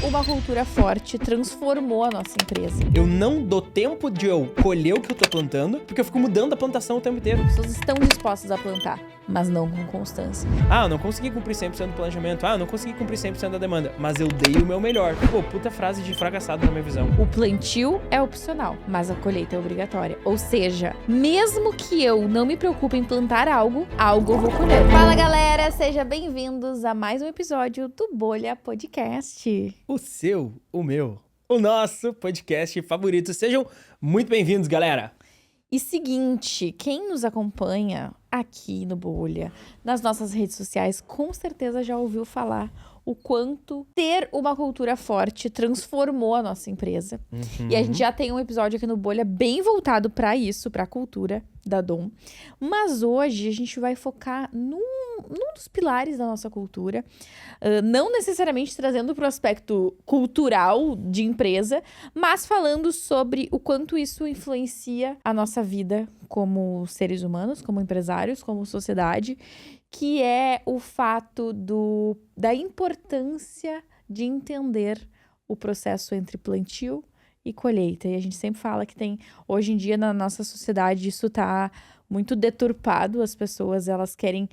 uma cultura forte transformou a nossa empresa. Eu não dou tempo de eu colher o que eu tô plantando, porque eu fico mudando a plantação o tempo inteiro. As pessoas estão dispostas a plantar, mas não com constância. Ah, eu não consegui cumprir 100% do planejamento. Ah, eu não consegui cumprir 100% da demanda. Mas eu dei o meu melhor. Pô, puta frase de fracassado na minha visão. O plantio é opcional, mas a colheita é obrigatória. Ou seja, mesmo que eu não me preocupe em plantar algo eu vou colher. Fala, galera! Sejam bem-vindos a mais um episódio do Bolha Podcast. O seu, o meu, o nosso podcast favorito. Sejam muito bem-vindos, galera! E seguinte, quem nos acompanha aqui no Bolha, nas nossas redes sociais, com certeza já ouviu falar o quanto ter uma cultura forte transformou a nossa empresa. E a gente já tem um episódio aqui no Bolha bem voltado para isso, para a cultura da Dom. Mas hoje a gente vai focar num dos pilares da nossa cultura, não necessariamente trazendo para o aspecto cultural de empresa, mas falando sobre o quanto isso influencia a nossa vida como seres humanos, como empresários, como sociedade, que é o fato da importância de entender o processo entre plantio e colheita. E a gente sempre fala que hoje em dia, na nossa sociedade, isso está muito deturpado. As pessoas, elas querem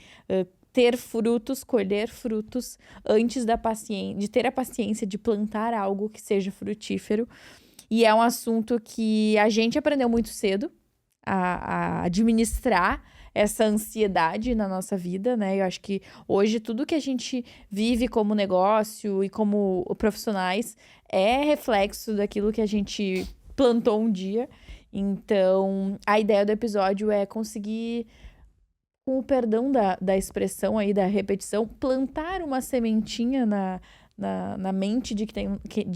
ter frutos, colher frutos, antes de ter a paciência de plantar algo que seja frutífero. E é um assunto que a gente aprendeu muito cedo a administrar essa ansiedade na nossa vida, né? Eu acho que hoje tudo que a gente vive como negócio e como profissionais é reflexo daquilo que a gente plantou um dia. Então, a ideia do episódio é conseguir, com o perdão da expressão aí, da repetição, plantar uma sementinha na mente de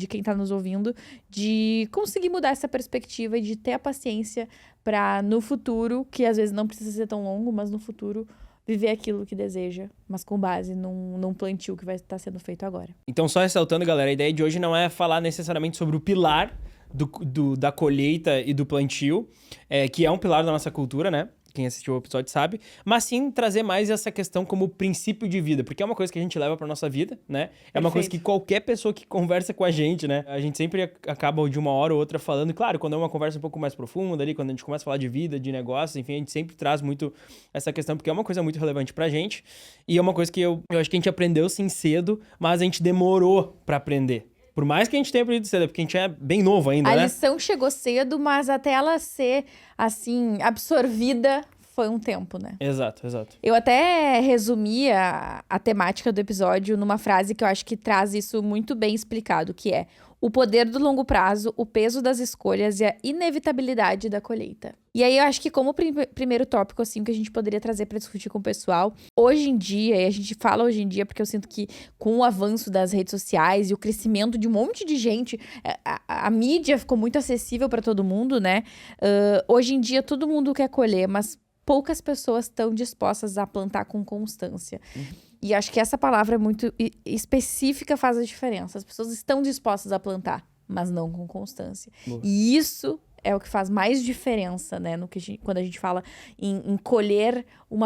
quem tá nos ouvindo, de conseguir mudar essa perspectiva e de ter a paciência para no futuro, que às vezes não precisa ser tão longo, mas no futuro viver aquilo que deseja, mas com base num plantio que vai estar sendo feito agora. Então, só ressaltando, galera, a ideia de hoje não é falar necessariamente sobre o pilar da colheita e do plantio, que é um pilar da nossa cultura, né? Quem assistiu o episódio sabe, mas sim trazer mais essa questão como princípio de vida, porque é uma coisa que a gente leva pra nossa vida, né? É uma coisa que qualquer pessoa que conversa com a gente, né? A gente sempre acaba de uma hora ou outra falando, e claro, quando é uma conversa um pouco mais profunda ali, quando a gente começa a falar de vida, de negócios, enfim, a gente sempre traz muito essa questão, porque é uma coisa muito relevante pra gente, e é uma coisa que eu acho que a gente aprendeu sim cedo, mas a gente demorou pra aprender. Por mais que a gente tenha aprendido cedo, porque a gente é bem novo ainda, né? A lição chegou cedo, mas até ela ser, assim, absorvida foi um tempo, né? Exato. Eu até resumi a temática do episódio numa frase que eu acho que traz isso muito bem explicado, que é: o poder do longo prazo, o peso das escolhas e a inevitabilidade da colheita. E aí eu acho que como primeiro tópico, assim, que a gente poderia trazer para discutir com o pessoal, hoje em dia, e a gente fala hoje em dia porque eu sinto que com o avanço das redes sociais e o crescimento de um monte de gente, a mídia ficou muito acessível para todo mundo, né? Hoje em dia todo mundo quer colher, mas poucas pessoas estão dispostas a plantar com constância. E acho que essa palavra muito específica faz a diferença. As pessoas estão dispostas a plantar, mas não com constância. Boa. E isso é o que faz mais diferença, né? Quando a gente fala em colher um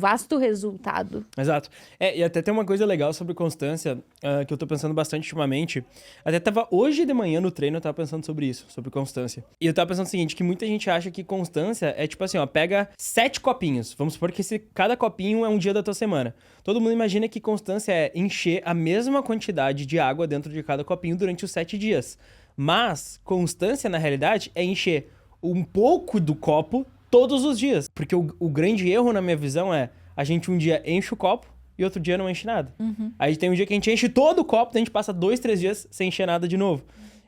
vasto resultado. Exato. E até tem uma coisa legal sobre constância, que eu tô pensando bastante ultimamente. Até hoje de manhã no treino eu tava pensando sobre isso, sobre constância. E eu tava pensando o seguinte, que muita gente acha que constância é tipo assim, ó, pega 7 copinhos. Vamos supor que cada copinho é um dia da tua semana. Todo mundo imagina que constância é encher a mesma quantidade de água dentro de cada copinho durante os 7 dias. Mas constância, na realidade, é encher um pouco do copo todos os dias. Porque o grande erro, na minha visão, é a gente um dia enche o copo e outro dia não enche nada. Aí tem um dia que a gente enche todo o copo, daí a gente passa 2, 3 dias sem encher nada de novo.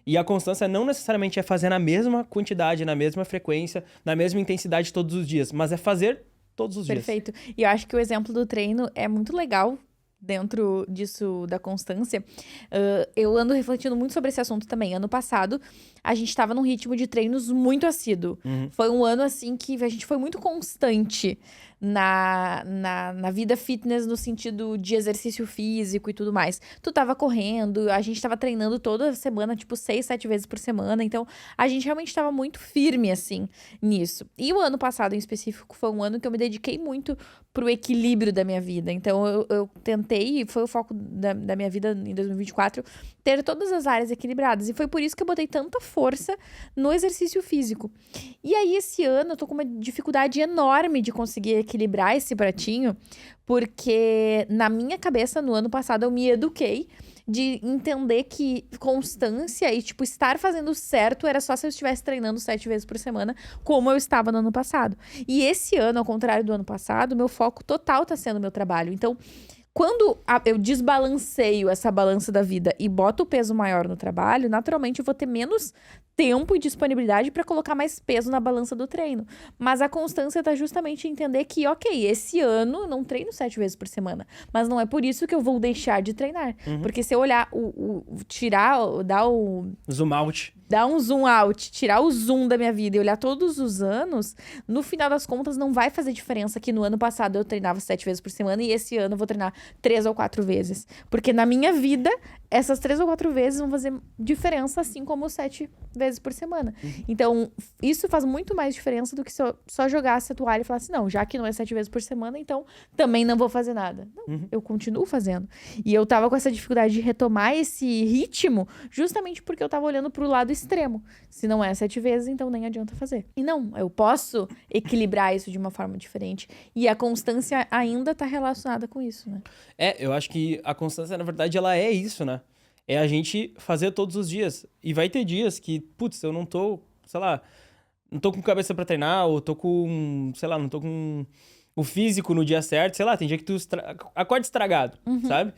E a constância não necessariamente é fazer na mesma quantidade, na mesma frequência, na mesma intensidade todos os dias, mas é fazer todos os dias. Perfeito. E eu acho que o exemplo do treino é muito legal dentro disso da constância. Eu ando refletindo muito sobre esse assunto também. Ano passado, a gente estava num ritmo de treinos muito assíduo. Foi um ano, assim, que a gente foi muito constante na vida fitness no sentido de exercício físico e tudo mais. Tu tava correndo, a gente tava treinando toda semana, tipo 6, 7 vezes por semana. Então, a gente realmente tava muito firme, assim, nisso. E o ano passado, em específico, foi um ano que eu me dediquei muito pro equilíbrio da minha vida. Então, eu tentei, e foi o foco da minha vida em 2024, ter todas as áreas equilibradas. E foi por isso que eu botei tanta força no exercício físico. E aí, esse ano, eu tô com uma dificuldade enorme de conseguir equilibrar esse pratinho, porque na minha cabeça, no ano passado, eu me eduquei de entender que constância e, tipo, estar fazendo certo era só se eu estivesse treinando 7 vezes por semana, como eu estava no ano passado. E esse ano, ao contrário do ano passado, meu foco total tá sendo o meu trabalho. Então, quando eu desbalanceio essa balança da vida e boto o peso maior no trabalho, naturalmente eu vou ter menos tempo e disponibilidade para colocar mais peso na balança do treino. Mas a constância tá justamente em entender que, ok, esse ano eu não treino 7 vezes por semana, mas não é por isso que eu vou deixar de treinar. Porque se eu olhar, Zoom out. dar um zoom out, tirar o zoom da minha vida e olhar todos os anos, no final das contas não vai fazer diferença que no ano passado eu treinava 7 vezes por semana e esse ano eu vou treinar 3 ou 4 vezes. Porque na minha vida, essas 3 ou 4 vezes vão fazer diferença, assim como 7 vezes por semana. Então, isso faz muito mais diferença do que se eu só jogasse a toalha e falasse, não, já que não é 7 vezes por semana, então também não vou fazer nada. Não, eu continuo fazendo. E eu tava com essa dificuldade de retomar esse ritmo justamente porque eu tava olhando pro lado extremo. Se não é 7 vezes, então nem adianta fazer. E não, eu posso equilibrar isso de uma forma diferente. E a constância ainda tá relacionada com isso, né? Eu acho que a constância, na verdade, ela é isso, né? É a gente fazer todos os dias. E vai ter dias que, putz, eu não tô, sei lá, não tô com cabeça pra treinar, ou tô com, sei lá, não tô com o físico no dia certo, sei lá, tem dia que tu acorda estragado, sabe?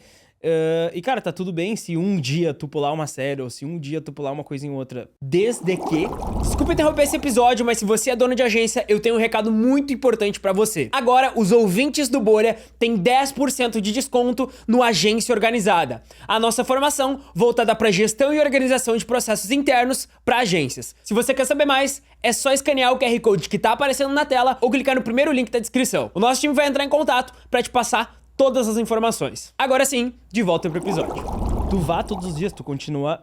E, cara, tá tudo bem se um dia tu pular uma série ou se um dia tu pular uma coisa em outra. Desde que... Desculpa interromper esse episódio, mas se você é dono de agência, eu tenho um recado muito importante pra você. Agora, os ouvintes do Bolha têm 10% de desconto no Agência Organizada. A nossa formação voltada pra gestão e organização de processos internos pra agências. Se você quer saber mais, é só escanear o QR Code que tá aparecendo na tela ou clicar no primeiro link da descrição. O nosso time vai entrar em contato pra te passar todas as informações. Agora sim, de volta pro episódio. Tu vá todos os dias, tu continua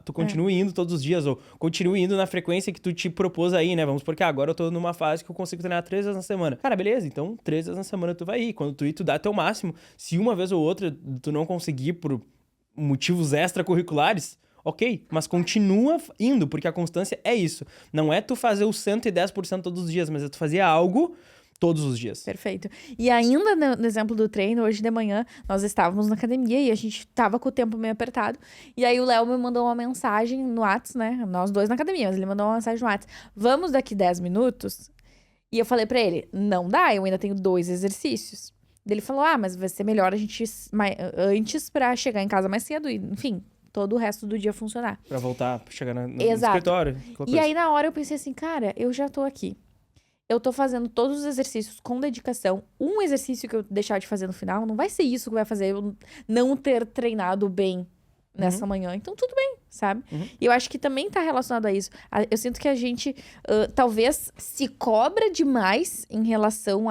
indo todos os dias, ou continue indo na frequência que tu te propôs aí, né? Vamos porque agora eu tô numa fase que eu consigo treinar 3 vezes na semana. Cara, beleza, então 3 vezes na semana tu vai ir. Quando tu ir, tu dá teu máximo. Se uma vez ou outra tu não conseguir por motivos extracurriculares, ok, mas continua indo, porque a constância é isso. Não é tu fazer o 110% todos os dias, mas é tu fazer algo todos os dias. Perfeito. E ainda no exemplo do treino, hoje de manhã, nós estávamos na academia e a gente tava com o tempo meio apertado. E aí o Léo me mandou uma mensagem no WhatsApp, né? Nós dois na academia, mas ele mandou uma mensagem no WhatsApp. Vamos daqui 10 minutos? E eu falei pra ele, não dá, eu ainda tenho 2 exercícios. Ele falou, mas vai ser melhor a gente antes pra chegar em casa mais cedo e, enfim, todo o resto do dia funcionar. Pra voltar, chegar no escritório. E aí na hora eu pensei assim, cara, eu já tô aqui. Eu tô fazendo todos os exercícios com dedicação. Um exercício que eu deixar de fazer no final não vai ser isso que vai fazer eu não ter treinado bem nessa manhã. Então, tudo bem, sabe? E eu acho que também tá relacionado a isso. Eu sinto que a gente talvez se cobra demais em relação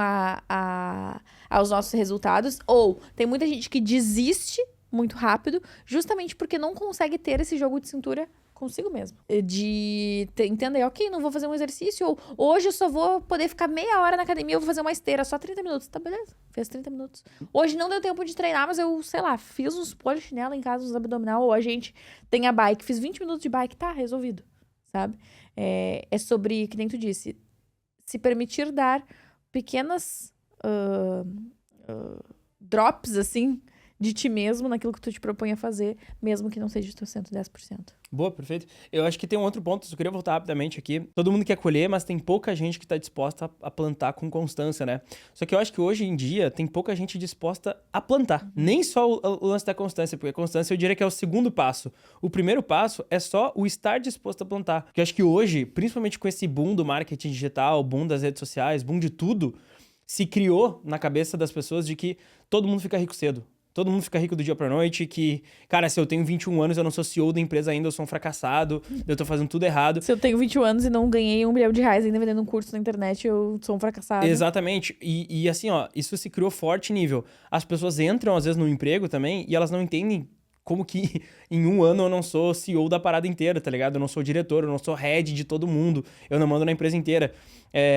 aos nossos resultados. Ou tem muita gente que desiste muito rápido, justamente porque não consegue ter esse jogo de cintura consigo mesmo. De entender, ok, não vou fazer um exercício, ou hoje eu só vou poder ficar meia hora na academia, eu vou fazer uma esteira, só 30 minutos. Tá, beleza, fez 30 minutos. Hoje não deu tempo de treinar, mas eu, sei lá, fiz uns polichinelo em casa, uns abdominal, ou a gente tem a bike, fiz 20 minutos de bike, tá, resolvido, sabe? É sobre, que nem tu disse, se permitir dar pequenas drops, assim, de ti mesmo naquilo que tu te propõe a fazer, mesmo que não seja o teu 110%. Boa, perfeito. Eu acho que tem um outro ponto, eu queria voltar rapidamente aqui. Todo mundo quer colher, mas tem pouca gente que tá disposta a plantar com constância, né? Só que eu acho que hoje em dia tem pouca gente disposta a plantar. Nem só o lance da constância, porque a constância eu diria que é o segundo passo. O primeiro passo é só o estar disposto a plantar. Porque eu acho que hoje, principalmente com esse boom do marketing digital, boom das redes sociais, boom de tudo, se criou na cabeça das pessoas de que todo mundo fica rico cedo. todo mundo fica rico do dia pra noite, que, cara, se eu tenho 21 anos, eu não sou CEO da empresa ainda, eu sou um fracassado, eu tô fazendo tudo errado. Se eu tenho 21 anos e não ganhei R$1 milhão ainda vendendo um curso na internet, eu sou um fracassado. Exatamente. E assim, ó, isso se criou forte nível. As pessoas entram, às vezes, no emprego também, e elas não entendem como que em um ano eu não sou CEO da parada inteira, tá ligado? Eu não sou diretor, eu não sou head de todo mundo, eu não mando na empresa inteira.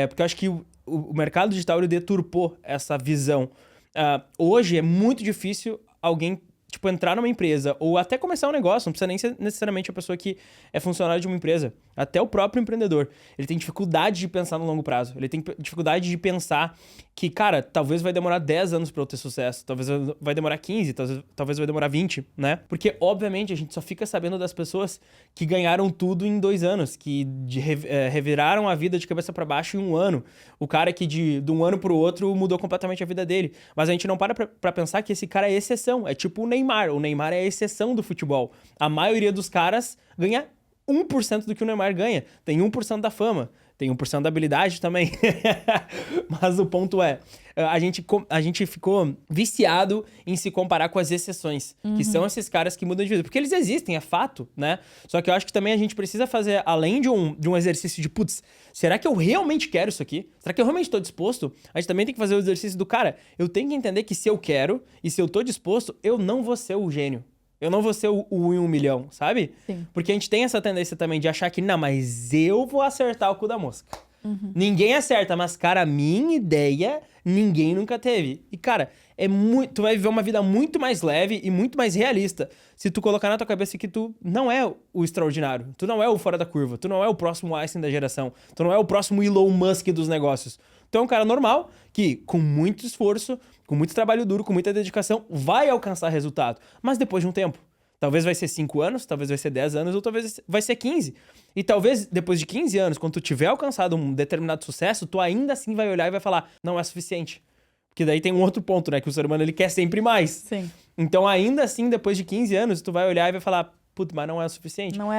Porque eu acho que o mercado digital, ele deturpou essa visão. Hoje é muito difícil alguém, tipo, entrar numa empresa ou até começar um negócio, não precisa nem ser necessariamente a pessoa que é funcionário de uma empresa. Até o próprio empreendedor. Ele tem dificuldade de pensar no longo prazo. Ele tem dificuldade de pensar que, cara, talvez vai demorar 10 anos pra eu ter sucesso. Talvez vai demorar 15, talvez vai demorar 20, né? Porque, obviamente, a gente só fica sabendo das pessoas que ganharam tudo em 2 anos, que reviraram a vida de cabeça pra baixo em 1 ano. O cara que de um ano pro outro mudou completamente a vida dele. Mas a gente não para pra pensar que esse cara é exceção. É tipo o Neymar. O Neymar é a exceção do futebol. A maioria dos caras ganha 1% do que o Neymar ganha. Tem 1% da fama. Tem 1% da habilidade também. Mas o ponto é, a gente ficou viciado em se comparar com as exceções. Que são esses caras que mudam de vida. Porque eles existem, é fato, né? Só que eu acho que também a gente precisa fazer, além de um exercício de, putz, será que eu realmente quero isso aqui? Será que eu realmente tô disposto? A gente também tem que fazer o exercício do, cara, eu tenho que entender que se eu quero e se eu tô disposto, eu não vou ser o gênio. Eu não vou ser o 1 milhão, sabe? Sim. Porque a gente tem essa tendência também de achar que, não, mas eu vou acertar o cu da mosca. Ninguém acerta, mas, cara, a minha ideia, ninguém nunca teve. E, cara, tu vai viver uma vida muito mais leve e muito mais realista se tu colocar na tua cabeça que tu não é o extraordinário. Tu não é o fora da curva. Tu não é o próximo Einstein da geração. Tu não é o próximo Elon Musk dos negócios. Tu é um cara normal que, com muito esforço, com muito trabalho duro, com muita dedicação, vai alcançar resultado. Mas depois de um tempo. Talvez vai ser 5 anos, talvez vai ser 10 anos, ou talvez vai ser 15. E talvez depois de 15 anos, quando tu tiver alcançado um determinado sucesso, tu ainda assim vai olhar e vai falar, não é suficiente. Porque daí tem um outro ponto, né? Que o ser humano, ele quer sempre mais. Sim. Então, ainda assim, depois de 15 anos, tu vai olhar e vai falar, putz, mas não é o suficiente. Não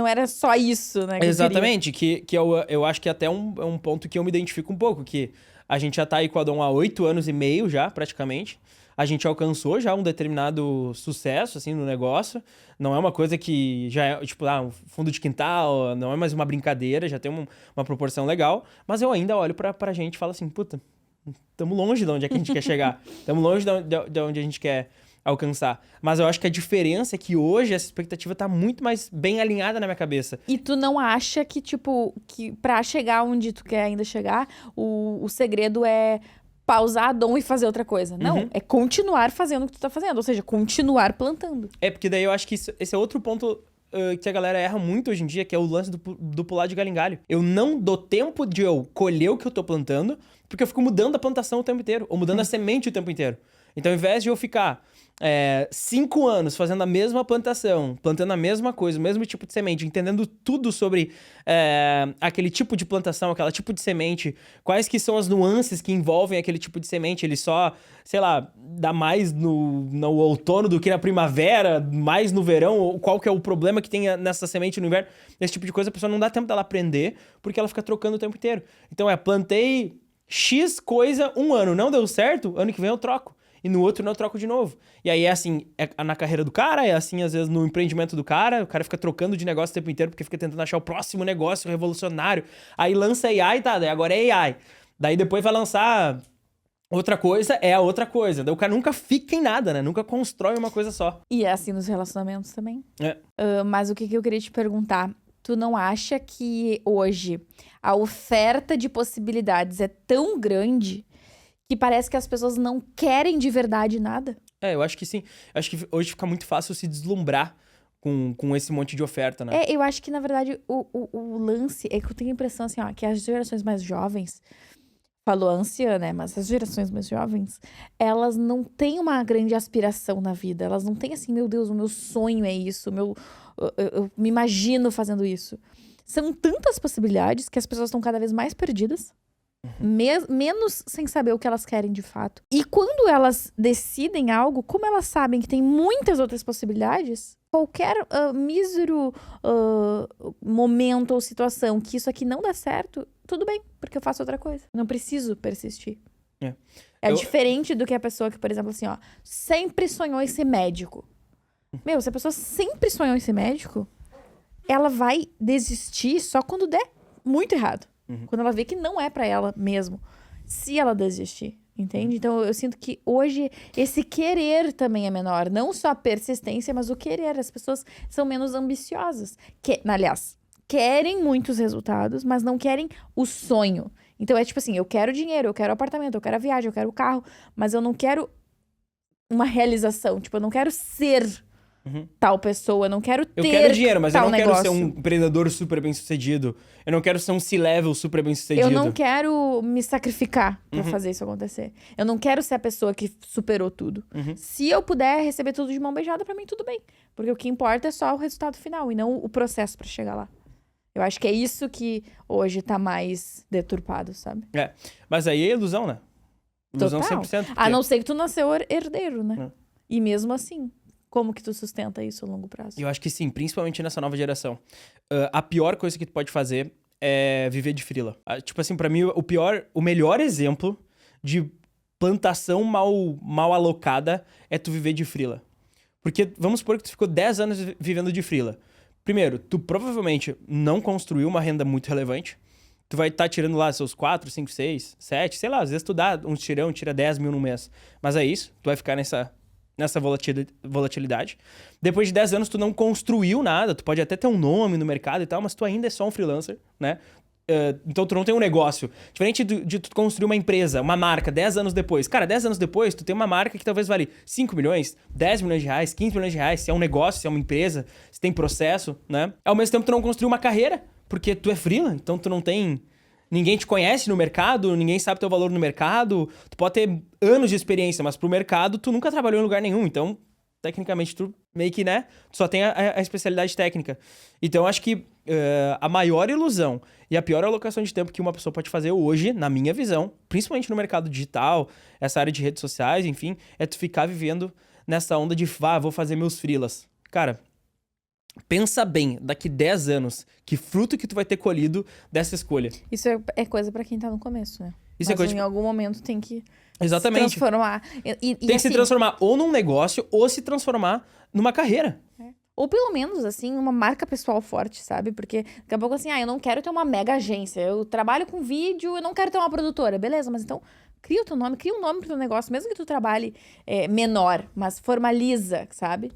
era só isso, né? Exatamente, que eu acho que até é um ponto que eu me identifico um pouco, que a gente já tá aí com a Dom há 8 anos e meio já, praticamente. A gente alcançou já um determinado sucesso, assim, no negócio. Não é uma coisa que já é, tipo, um fundo de quintal, não é mais uma brincadeira, já tem uma proporção legal. Mas eu ainda olho pra gente e falo assim, puta, estamos longe de onde é que a gente quer chegar. Estamos longe de onde a gente quer alcançar. Mas eu acho que a diferença é que hoje essa expectativa tá muito mais bem alinhada na minha cabeça. E tu não acha que, tipo, que pra chegar onde tu quer ainda chegar, o segredo é pausar a Dom e fazer outra coisa. Não, é continuar fazendo o que tu tá fazendo. Ou seja, continuar plantando. Porque daí eu acho que esse é outro ponto que a galera erra muito hoje em dia, que é o lance do pular de galho em galho. Eu não dou tempo de eu colher o que eu tô plantando, porque eu fico mudando a plantação o tempo inteiro, ou mudando a semente o tempo inteiro. Então, ao invés de eu ficar 5 anos fazendo a mesma plantação, plantando a mesma coisa, o mesmo tipo de semente, entendendo tudo sobre aquele tipo de plantação, aquele tipo de semente, quais que são as nuances que envolvem aquele tipo de semente, ele só, sei lá, dá mais no outono do que na primavera, mais no verão, ou qual que é o problema que tem nessa semente no inverno, esse tipo de coisa, a pessoa não dá tempo dela aprender, porque ela fica trocando o tempo inteiro. Então, plantei X coisa 1 ano, não deu certo, ano que vem eu troco. E no outro eu troco de novo. E aí é assim, na carreira do cara, é assim às vezes no empreendimento do cara, o cara fica trocando de negócio o tempo inteiro porque fica tentando achar o próximo negócio revolucionário. Aí lança AI, tá, daí agora é AI. Daí depois vai lançar outra coisa, é a outra coisa. Daí o cara nunca fica em nada, né? Nunca constrói uma coisa só. E é assim nos relacionamentos também. Mas o que eu queria te perguntar, tu não acha que hoje a oferta de possibilidades é tão grande que parece que as pessoas não querem de verdade nada? Eu acho que sim. Eu acho que hoje fica muito fácil se deslumbrar com esse monte de oferta, né? Eu acho que, na verdade, o lance é que eu tenho a impressão, assim, que as gerações mais jovens, falou anciã, né? Mas as gerações mais jovens, elas não têm uma grande aspiração na vida. Elas não têm assim, meu Deus, o meu sonho é isso, eu me imagino fazendo isso. São tantas possibilidades que as pessoas estão cada vez mais perdidas. Menos sem saber o que elas querem de fato. E quando elas decidem algo, como elas sabem que tem muitas outras possibilidades, qualquer mísero momento ou situação que isso aqui não dá certo, tudo bem, porque eu faço outra coisa. Não preciso persistir. É diferente do que a pessoa que, por exemplo, assim, ó, sempre sonhou em ser médico. Meu, se a pessoa sempre sonhou em ser médico, ela vai desistir só quando der muito errado. Quando ela vê que não é pra ela mesmo. Se ela desistir, entende? Então, eu sinto que hoje esse querer também é menor. Não só a persistência, mas o querer. As pessoas são menos ambiciosas. Aliás, querem muitos resultados, mas não querem o sonho. Então, é tipo assim, eu quero dinheiro, eu quero apartamento, eu quero a viagem, eu quero o carro, mas eu não quero uma realização. Tipo, eu não quero ser tal pessoa, eu não quero ter Eu quero dinheiro, mas eu tal não negócio. quero ser um empreendedor super bem-sucedido. Eu não quero ser um C-level super bem-sucedido. Eu não quero me sacrificar pra fazer isso acontecer. Eu não quero ser a pessoa que superou tudo. Se eu puder receber tudo de mão beijada, pra mim tudo bem. Porque o que importa é só o resultado final e não o processo pra chegar lá. Eu acho que é isso que hoje tá mais deturpado, sabe? Mas aí é ilusão, né? Ilusão Total. 100%. A não ser que tu nasceu herdeiro, né? Não. E mesmo assim, como que tu sustenta isso a longo prazo? Eu acho que sim, principalmente nessa nova geração. A pior coisa que tu pode fazer é viver de freela. Tipo assim, pra mim, o melhor exemplo de plantação mal alocada é tu viver de freela. Porque vamos supor que tu ficou 10 anos vivendo de freela. Primeiro, tu provavelmente não construiu uma renda muito relevante. Tu vai estar tirando lá seus 4, 5, 6, 7, sei lá, às vezes tu dá um tirão, tira 10 mil no mês. Mas é isso, tu vai ficar nessa volatilidade. Depois de 10 anos, tu não construiu nada, tu pode até ter um nome no mercado e tal, mas tu ainda é só um freelancer, né? Então tu não tem um negócio. Diferente de tu construir uma empresa, uma marca, 10 anos depois. Cara, 10 anos depois, tu tem uma marca que talvez vale 5 milhões, 10 milhões de reais, 15 milhões de reais, se é um negócio, se é uma empresa, se tem processo, né? Ao mesmo tempo, tu não construiu uma carreira, porque tu é freela, então tu não tem... Ninguém te conhece no mercado, ninguém sabe teu valor no mercado. Tu pode ter anos de experiência, mas pro mercado tu nunca trabalhou em lugar nenhum. Então, tecnicamente, tu meio que, né? Tu só tem a especialidade técnica. Então, acho que a maior ilusão e a pior alocação de tempo que uma pessoa pode fazer hoje, na minha visão, principalmente no mercado digital, essa área de redes sociais, enfim, é tu ficar vivendo nessa onda de, vou fazer meus freelas. Cara... Pensa bem, daqui 10 anos, que fruto que tu vai ter colhido dessa escolha. Isso é coisa pra quem tá no começo, né? Isso Mas é coisa em algum momento tem que Exatamente. se transformar. Tem que se transformar ou num negócio ou se transformar numa carreira. Ou pelo menos, assim, uma marca pessoal forte, sabe? Porque daqui a pouco, assim, eu não quero ter uma mega agência. Eu trabalho com vídeo, eu não quero ter uma produtora. Beleza, mas então cria o teu nome, cria um nome pro teu negócio. Mesmo que tu trabalhe menor, mas formaliza, sabe?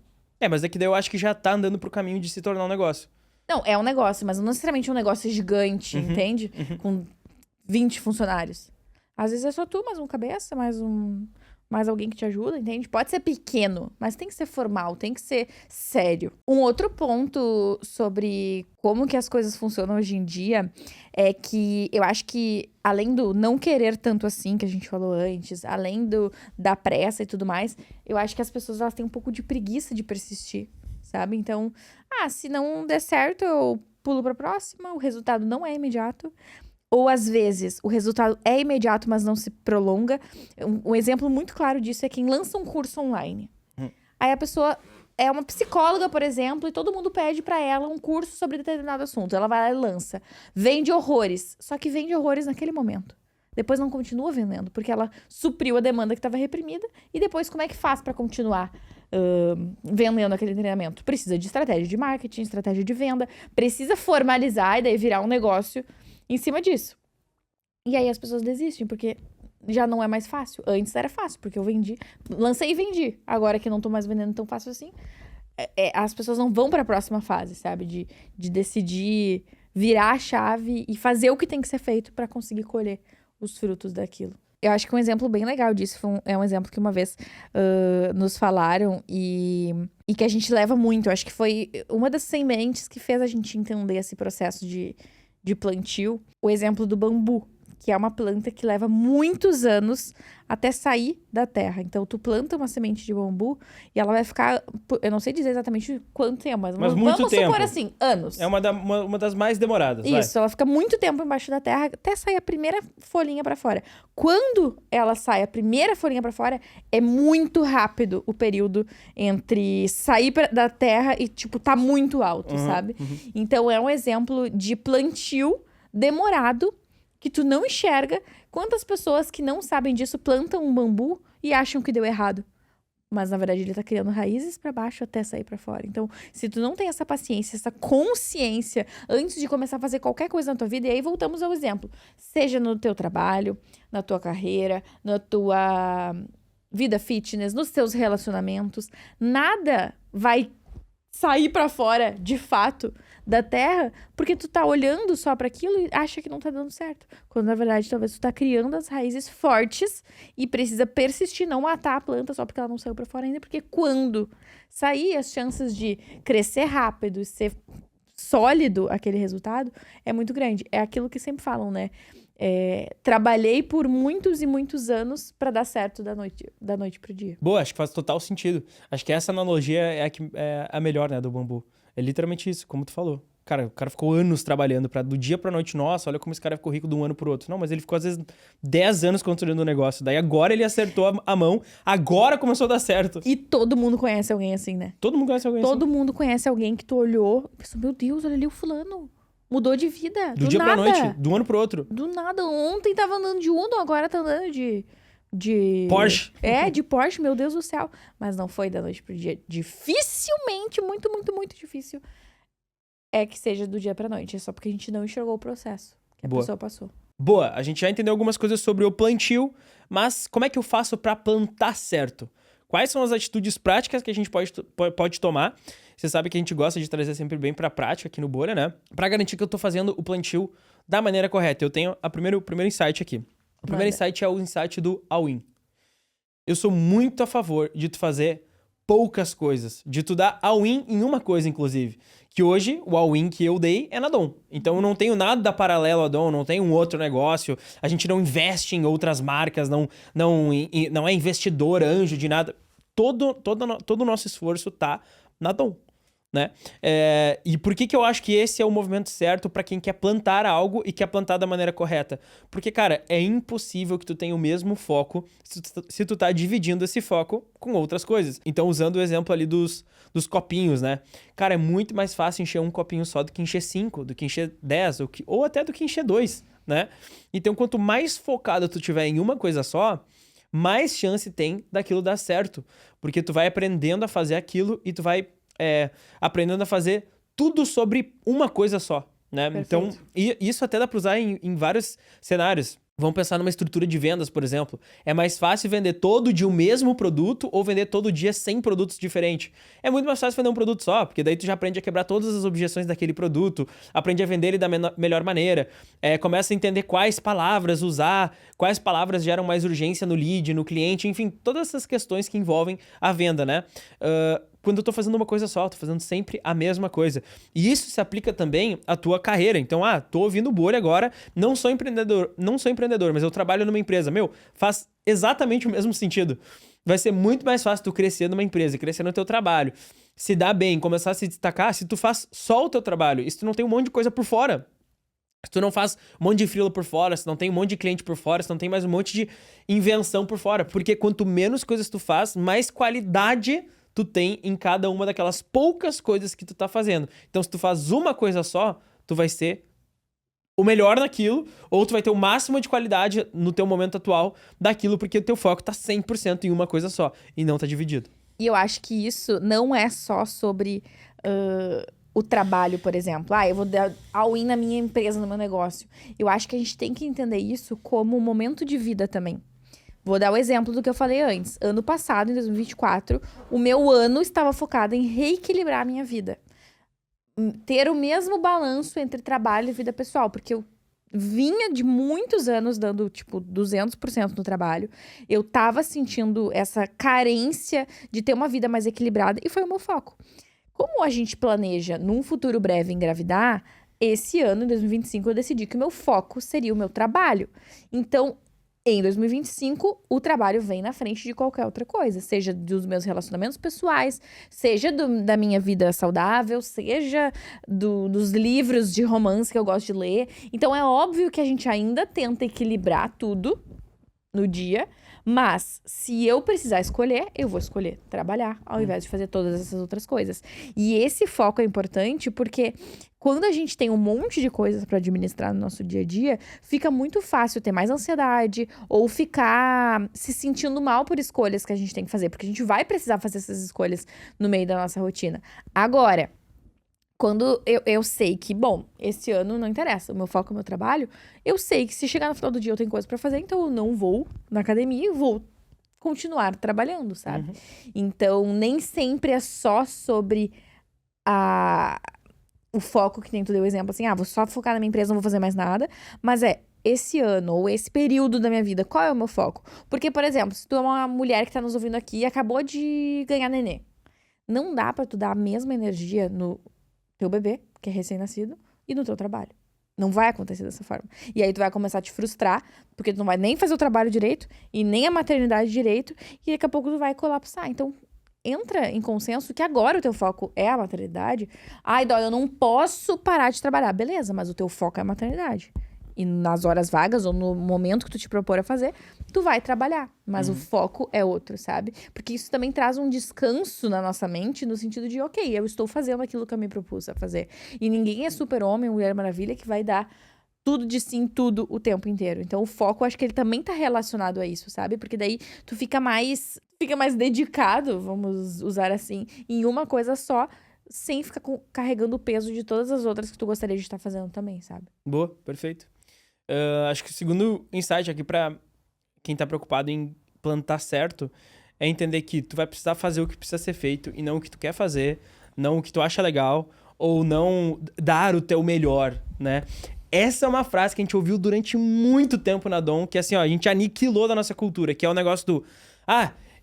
Mas é que daí eu acho que já tá andando pro caminho de se tornar um negócio. Não, é um negócio, mas não necessariamente um negócio gigante, entende? Com 20 funcionários. Às vezes é só tu, mais um cabeça, mais alguém que te ajuda, entende? Pode ser pequeno, mas tem que ser formal, tem que ser sério. Um outro ponto sobre como que as coisas funcionam hoje em dia é que eu acho que, além do não querer tanto assim, que a gente falou antes, além da pressa e tudo mais, eu acho que as pessoas elas têm um pouco de preguiça de persistir, sabe? Então, se não der certo, eu pulo pra próxima, o resultado não é imediato. Ou, às vezes, o resultado é imediato, mas não se prolonga. Um exemplo muito claro disso é quem lança um curso online. Aí a pessoa é uma psicóloga, por exemplo, e todo mundo pede pra ela um curso sobre determinado assunto. Ela vai lá e lança. Vende horrores. Só que vende horrores naquele momento. Depois não continua vendendo, porque ela supriu a demanda que estava reprimida. E depois, como é que faz pra continuar vendendo aquele treinamento? Precisa de estratégia de marketing, estratégia de venda. Precisa formalizar e daí virar um negócio em cima disso. E aí as pessoas desistem, porque já não é mais fácil. Antes era fácil, porque eu lancei e vendi. Agora que não tô mais vendendo tão fácil assim, as pessoas não vão pra próxima fase, sabe? De decidir virar a chave e fazer o que tem que ser feito pra conseguir colher os frutos daquilo. Eu acho que um exemplo bem legal disso é um exemplo que uma vez nos falaram e que a gente leva muito. Eu acho que foi uma das sementes que fez a gente entender esse processo de plantio, o exemplo do bambu, que é uma planta que leva muitos anos até sair da terra. Então, tu planta uma semente de bambu e ela vai ficar, eu não sei dizer exatamente quanto tempo, mas muito vamos tempo. supor assim, anos. É uma das mais demoradas, Isso, ela fica muito tempo embaixo da terra até sair a primeira folhinha pra fora. Quando ela sai a primeira folhinha pra fora, é muito rápido o período entre sair da terra e, tipo, tá muito alto, sabe? Então, é um exemplo de plantio demorado que tu não enxerga Quantas pessoas que não sabem disso plantam um bambu e acham que deu errado? Mas, na verdade, ele tá criando raízes pra baixo até sair pra fora. Então, se tu não tem essa paciência, essa consciência, antes de começar a fazer qualquer coisa na tua vida, e aí voltamos ao exemplo. Seja no teu trabalho, na tua carreira, na tua vida fitness, nos teus relacionamentos, nada vai sair pra fora, de fato, da terra, porque tu tá olhando só pra aquilo e acha que não tá dando certo. Quando, na verdade, talvez tu tá criando as raízes fortes e precisa persistir, não matar a planta só porque ela não saiu pra fora ainda, porque quando sair, as chances de crescer rápido e ser sólido aquele resultado é muito grande. É aquilo que sempre falam, né? Trabalhei por muitos e muitos anos pra dar certo da noite pro dia. Boa, acho que faz total sentido. Acho que essa analogia é a melhor, né, do bambu. É literalmente isso, como tu falou. Cara, o cara ficou anos trabalhando pra do dia pra noite. Nossa, olha como esse cara ficou rico de um ano pro outro. Não, mas ele ficou às vezes 10 anos construindo o negócio. Daí agora ele acertou a mão, agora começou a dar certo. E todo mundo conhece alguém assim, né? Todo mundo conhece alguém Todo mundo conhece alguém que tu olhou e pensou, meu Deus, olha ali o fulano. Mudou de vida. Do dia nada. pra noite, de um ano pro outro. Do nada. Ontem tava andando de Uno, agora tá andando de Porsche. De Porsche, meu Deus do céu. Mas não foi da noite pro dia. Dificilmente, muito, muito, muito difícil é que seja do dia pra noite. É só porque a gente não enxergou o processo que a pessoa passou. Boa, a gente já entendeu algumas coisas sobre o plantio, mas como é que eu faço pra plantar certo? Quais são as atitudes práticas que a gente pode tomar? Você sabe que a gente gosta de trazer sempre bem pra prática aqui no Bolha, né? Pra garantir que eu tô fazendo o plantio da maneira correta. Eu tenho o primeiro insight aqui. O primeiro insight é o insight do all-in. Eu sou muito a favor de tu fazer poucas coisas. De tu dar all-in em uma coisa, inclusive. Que hoje, o all-in que eu dei é na Dom. Então, eu não tenho nada paralelo a Dom, não tenho um outro negócio. A gente não investe em outras marcas, não é investidor, anjo de nada. Todo o nosso esforço tá na Dom, né? E por que eu acho que esse é o movimento certo pra quem quer plantar algo e quer plantar da maneira correta? Porque, cara, é impossível que tu tenha o mesmo foco se tu tá dividindo esse foco com outras coisas. Então, usando o exemplo ali dos copinhos, né? Cara, é muito mais fácil encher um copinho só do que encher 5, do que encher 10, ou até do que encher 2, né? Então, quanto mais focado tu tiver em uma coisa só, mais chance tem daquilo dar certo. Porque tu vai aprendendo a fazer aquilo e tu vai aprendendo a fazer tudo sobre uma coisa só, né? Perfeito. Então, isso até dá pra usar em vários cenários. Vamos pensar numa estrutura de vendas, por exemplo. É mais fácil vender todo dia o mesmo produto ou vender todo dia 100 produtos diferentes? É muito mais fácil vender um produto só, porque daí tu já aprende a quebrar todas as objeções daquele produto, aprende a vender ele da melhor maneira, começa a entender quais palavras usar, quais palavras geram mais urgência no lead, no cliente, enfim, todas essas questões que envolvem a venda, né? Quando eu tô fazendo uma coisa só, eu tô fazendo sempre a mesma coisa. E isso se aplica também à tua carreira. Então, tô ouvindo Bolha agora, não sou empreendedor, mas eu trabalho numa empresa. Faz exatamente o mesmo sentido. Vai ser muito mais fácil tu crescer numa empresa, crescer no teu trabalho, se dar bem, começar a se destacar, se tu faz só o teu trabalho, e se tu não tem um monte de coisa por fora. Se tu não faz um monte de freela por fora, se não tem um monte de cliente por fora, se não tem mais um monte de invenção por fora. Porque quanto menos coisas tu faz, mais qualidade tu tem em cada uma daquelas poucas coisas que tu tá fazendo. Então, se tu faz uma coisa só, tu vai ser o melhor naquilo, ou tu vai ter o máximo de qualidade no teu momento atual daquilo, porque o teu foco tá 100% em uma coisa só, e não tá dividido. E eu acho que isso não é só sobre o trabalho, por exemplo. Eu vou dar all-in na minha empresa, no meu negócio. Eu acho que a gente tem que entender isso como um momento de vida também. Vou dar o exemplo do que eu falei antes. Ano passado, em 2024, o meu ano estava focado em reequilibrar a minha vida. Ter o mesmo balanço entre trabalho e vida pessoal. Porque eu vinha de muitos anos dando, 200% no trabalho. Eu tava sentindo essa carência de ter uma vida mais equilibrada. E foi o meu foco. Como a gente planeja, num futuro breve, engravidar, esse ano, em 2025, eu decidi que o meu foco seria o meu trabalho. Então, em 2025, o trabalho vem na frente de qualquer outra coisa. Seja dos meus relacionamentos pessoais, seja da minha vida saudável, seja dos livros de romance que eu gosto de ler. Então, é óbvio que a gente ainda tenta equilibrar tudo no dia, Mas, se eu precisar escolher, eu vou escolher trabalhar, ao invés de fazer todas essas outras coisas. E esse foco é importante porque quando a gente tem um monte de coisas para administrar no nosso dia a dia, fica muito fácil ter mais ansiedade ou ficar se sentindo mal por escolhas que a gente tem que fazer, porque a gente vai precisar fazer essas escolhas no meio da nossa rotina. Agora, quando eu sei que, bom, esse ano não interessa, o meu foco é o meu trabalho, eu sei que se chegar no final do dia eu tenho coisa pra fazer, então eu não vou na academia e vou continuar trabalhando, sabe? Então, nem sempre é só sobre o foco, que nem tu deu o exemplo, assim, vou só focar na minha empresa, não vou fazer mais nada, mas esse ano ou esse período da minha vida, qual é o meu foco? Porque, por exemplo, se tu é uma mulher que tá nos ouvindo aqui e acabou de ganhar nenê, não dá pra tu dar a mesma energia no teu bebê, que é recém-nascido, e no teu trabalho. Não vai acontecer dessa forma. E aí tu vai começar a te frustrar, porque tu não vai nem fazer o trabalho direito, e nem a maternidade direito, e daqui a pouco tu vai colapsar. Então, entra em consenso que agora o teu foco é a maternidade. Ai, Dó, eu não posso parar de trabalhar. Beleza, mas o teu foco é a maternidade. E nas horas vagas, ou no momento que tu te propor a fazer, tu vai trabalhar. Mas o foco é outro, sabe? Porque isso também traz um descanso na nossa mente, no sentido de, ok, eu estou fazendo aquilo que eu me propus a fazer. E ninguém é super-homem, Mulher Maravilha, que vai dar tudo de si em tudo o tempo inteiro. Então, o foco, acho que ele também tá relacionado a isso, sabe? Porque daí tu fica mais dedicado, vamos usar assim, em uma coisa só, sem ficar carregando o peso de todas as outras que tu gostaria de estar fazendo também, sabe? Boa, perfeito. Acho que o segundo insight aqui pra quem tá preocupado em plantar certo é entender que tu vai precisar fazer o que precisa ser feito e não o que tu quer fazer, não o que tu acha legal, ou não dar o teu melhor, né? Essa é uma frase que a gente ouviu durante muito tempo na Dom, que assim, ó, a gente aniquilou da nossa cultura, que é o negócio do...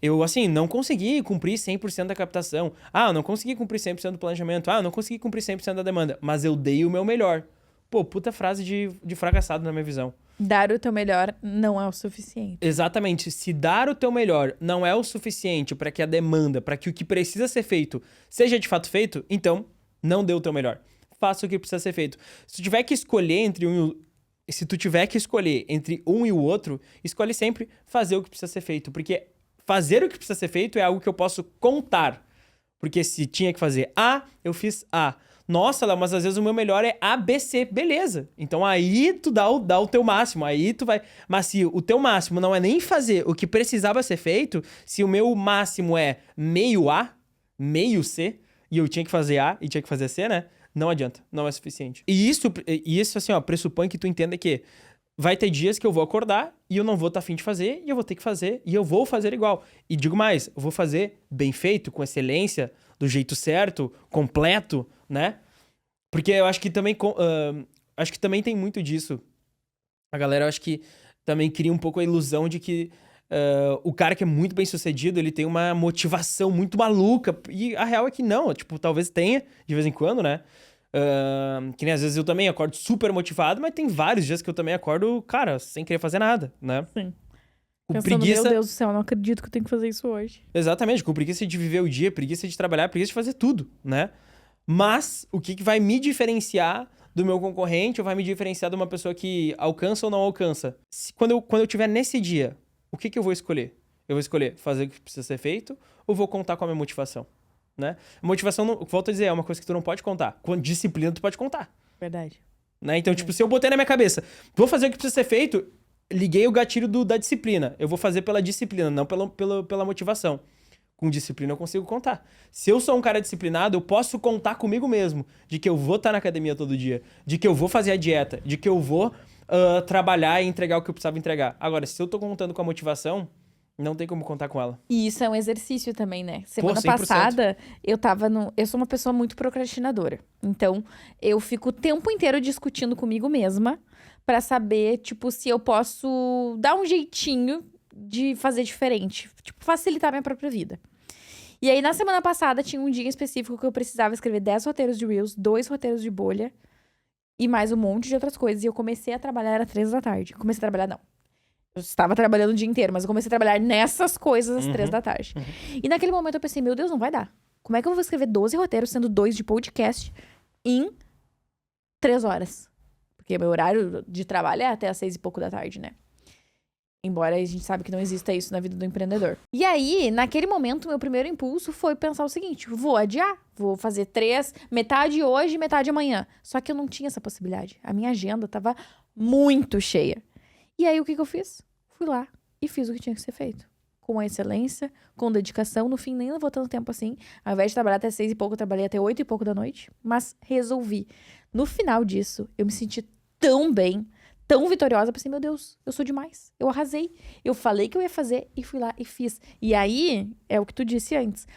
eu, assim, não consegui cumprir 100% da captação. Eu não consegui cumprir 100% do planejamento. Eu não consegui cumprir 100% da demanda. Mas eu dei o meu melhor. Pô, puta frase de fracassado na minha visão. Dar o teu melhor não é o suficiente. Exatamente. Se dar o teu melhor não é o suficiente para que a demanda, para que o que precisa ser feito seja de fato feito, então não dê o teu melhor. Faça o que precisa ser feito. Se tu tiver que escolher entre um e o outro, escolhe sempre fazer o que precisa ser feito. Porque fazer o que precisa ser feito é algo que eu posso contar. Porque se tinha que fazer A, eu fiz A. Nossa, Léo, mas às vezes o meu melhor é A, B, C. Beleza. Então aí tu dá o teu máximo. Aí tu vai... Mas se o teu máximo não é nem fazer o que precisava ser feito, se o meu máximo é meio A, meio C, e eu tinha que fazer A e tinha que fazer C, né? Não adianta. Não é suficiente. E isso assim, ó, pressupõe que tu entenda que vai ter dias que eu vou acordar e eu não vou estar afim de fazer, e eu vou ter que fazer, e eu vou fazer igual. E digo mais, eu vou fazer bem feito, com excelência, do jeito certo, completo, né? Porque eu acho que também tem muito disso. A galera, eu acho que também cria um pouco a ilusão de que o cara que é muito bem sucedido, ele tem uma motivação muito maluca. E a real é que não, tipo, talvez tenha, de vez em quando, né? Que nem às vezes eu também acordo super motivado, mas tem vários dias que eu também acordo, cara, sem querer fazer nada, né? Sim. Com Pensando, preguiça... meu Deus do céu, não acredito que eu tenho que fazer isso hoje. Exatamente, com preguiça de viver o dia, preguiça de trabalhar, preguiça de fazer tudo, né? Mas o que vai me diferenciar do meu concorrente ou vai me diferenciar de uma pessoa que alcança ou não alcança? Quando eu tiver nesse dia, o que eu vou escolher? Eu vou escolher fazer o que precisa ser feito ou vou contar com a minha motivação, né? A motivação, volto a dizer, é uma coisa que tu não pode contar. Com disciplina tu pode contar. Verdade. Né? Então, tipo, se eu botei na minha cabeça, vou fazer o que precisa ser feito, liguei o gatilho da disciplina. Eu vou fazer pela disciplina, não pela motivação. Com disciplina eu consigo contar. Se eu sou um cara disciplinado, eu posso contar comigo mesmo. De que eu vou estar na academia todo dia. De que eu vou fazer a dieta. De que eu vou trabalhar e entregar o que eu precisava entregar. Agora, se eu tô contando com a motivação, não tem como contar com ela. E isso é um exercício também, né? Semana 100%. passada, eu sou uma pessoa muito procrastinadora. Então, eu fico o tempo inteiro discutindo comigo mesma pra saber, tipo, se eu posso dar um jeitinho de fazer diferente. Tipo, facilitar a minha própria vida. E aí, na semana passada, tinha um dia específico que eu precisava escrever 10 roteiros de Reels, 2 roteiros de bolha e mais um monte de outras coisas. E eu comecei a trabalhar, era 3 da tarde. Comecei a trabalhar, não. Eu estava trabalhando o dia inteiro, mas eu comecei a trabalhar nessas coisas às 3 da tarde. E naquele momento eu pensei, meu Deus, não vai dar. Como é que eu vou escrever 12 roteiros, sendo 2 de podcast, em 3 horas? Porque meu horário de trabalho é até às 6 e pouco da tarde, né? Embora a gente sabe que não exista isso na vida do empreendedor. E aí, naquele momento, meu primeiro impulso foi pensar o seguinte, vou adiar, vou fazer 3, metade hoje, metade amanhã. Só que eu não tinha essa possibilidade. A minha agenda tava muito cheia. E aí, o que eu fiz? Fui lá e fiz o que tinha que ser feito. Com excelência, com dedicação. No fim, nem levou tanto tempo assim. Ao invés de trabalhar até 6 e pouco, eu trabalhei até 8 e pouco da noite. Mas resolvi. No final disso, eu me senti tão bem, tão vitoriosa. Pensei, meu Deus, eu sou demais. Eu arrasei. Eu falei que eu ia fazer e fui lá e fiz. E aí, é o que tu disse antes.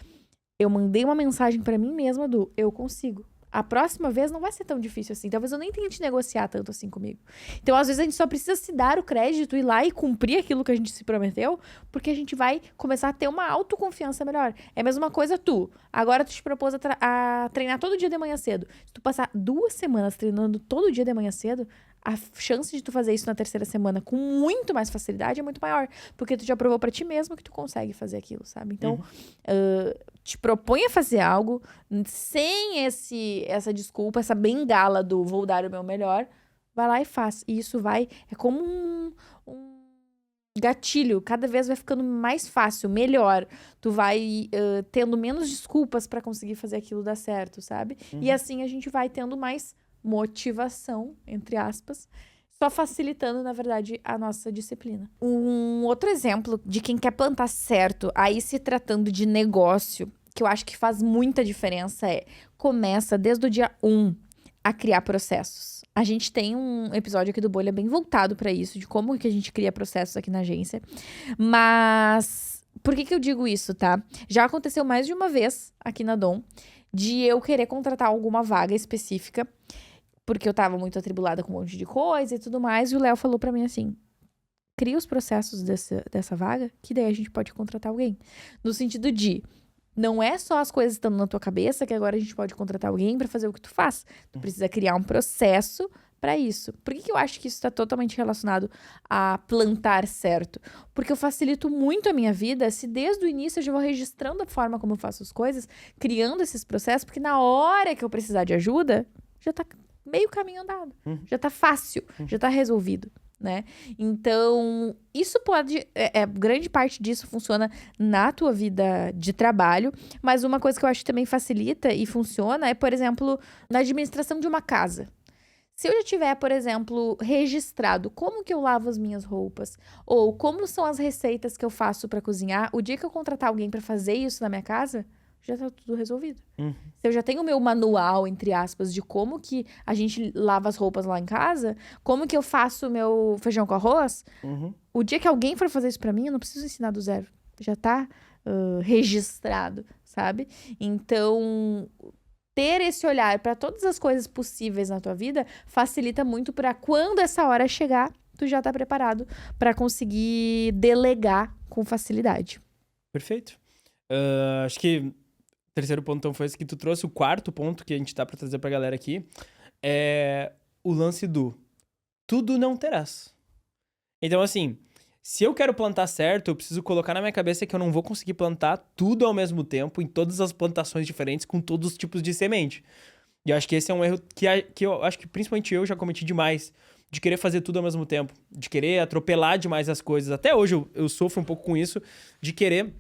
Eu mandei uma mensagem pra mim mesma do eu consigo. A próxima vez não vai ser tão difícil assim. Talvez eu nem tenha que negociar tanto assim comigo. Então, às vezes, a gente só precisa se dar o crédito, ir lá e cumprir aquilo que a gente se prometeu, porque a gente vai começar a ter uma autoconfiança melhor. É a mesma coisa tu. Agora tu te propôs a treinar todo dia de manhã cedo. Se tu passar 2 semanas treinando todo dia de manhã cedo, a chance de tu fazer isso na 3ª semana com muito mais facilidade é muito maior. Porque tu já provou pra ti mesmo que tu consegue fazer aquilo, sabe? Então, te propõe a fazer algo sem essa desculpa, essa bengala do vou dar o meu melhor. Vai lá e faz. E isso é como um gatilho. Cada vez vai ficando mais fácil, melhor. Tu vai tendo menos desculpas pra conseguir fazer aquilo dar certo, sabe? E assim a gente vai tendo mais motivação, entre aspas, só facilitando, na verdade, a nossa disciplina. Um outro exemplo de quem quer plantar certo, aí se tratando de negócio, que eu acho que faz muita diferença começa desde o dia 1 a criar processos. A gente tem um episódio aqui do Bolha bem voltado para isso, de como que a gente cria processos aqui na agência. Mas por que eu digo isso, tá? Já aconteceu mais de uma vez aqui na Dom de eu querer contratar alguma vaga específica, porque eu tava muito atribulada com um monte de coisa e tudo mais, e o Léo falou pra mim assim, cria os processos dessa vaga, que daí a gente pode contratar alguém. No sentido de, não é só as coisas estando na tua cabeça que agora a gente pode contratar alguém pra fazer o que tu faz. Tu precisa criar um processo pra isso. Por que eu acho que isso tá totalmente relacionado a plantar certo? Porque eu facilito muito a minha vida se desde o início eu já vou registrando a forma como eu faço as coisas, criando esses processos, porque na hora que eu precisar de ajuda, já tá meio caminho andado. Já tá fácil, já tá resolvido, né? Então, isso pode... grande parte disso funciona na tua vida de trabalho, mas uma coisa que eu acho que também facilita e funciona é, por exemplo, na administração de uma casa. Se eu já tiver, por exemplo, registrado como que eu lavo as minhas roupas, ou como são as receitas que eu faço para cozinhar, o dia que eu contratar alguém para fazer isso na minha casa, já tá tudo resolvido. Se eu já tenho o meu manual, entre aspas, de como que a gente lava as roupas lá em casa, como que eu faço o meu feijão com arroz, o dia que alguém for fazer isso pra mim, eu não preciso ensinar do zero. Já tá registrado, sabe? Então, ter esse olhar para todas as coisas possíveis na tua vida facilita muito para quando essa hora chegar, tu já tá preparado para conseguir delegar com facilidade. Perfeito. Acho que o terceiro ponto então foi esse que tu trouxe. O quarto ponto que a gente tá pra trazer pra galera aqui é o lance do tudo não terás. Então, assim, se eu quero plantar certo, eu preciso colocar na minha cabeça que eu não vou conseguir plantar tudo ao mesmo tempo, em todas as plantações diferentes, com todos os tipos de semente. E eu acho que esse é um erro que eu acho que principalmente eu já cometi demais, de querer fazer tudo ao mesmo tempo, de querer atropelar demais as coisas. Até hoje eu sofro um pouco com isso, de querer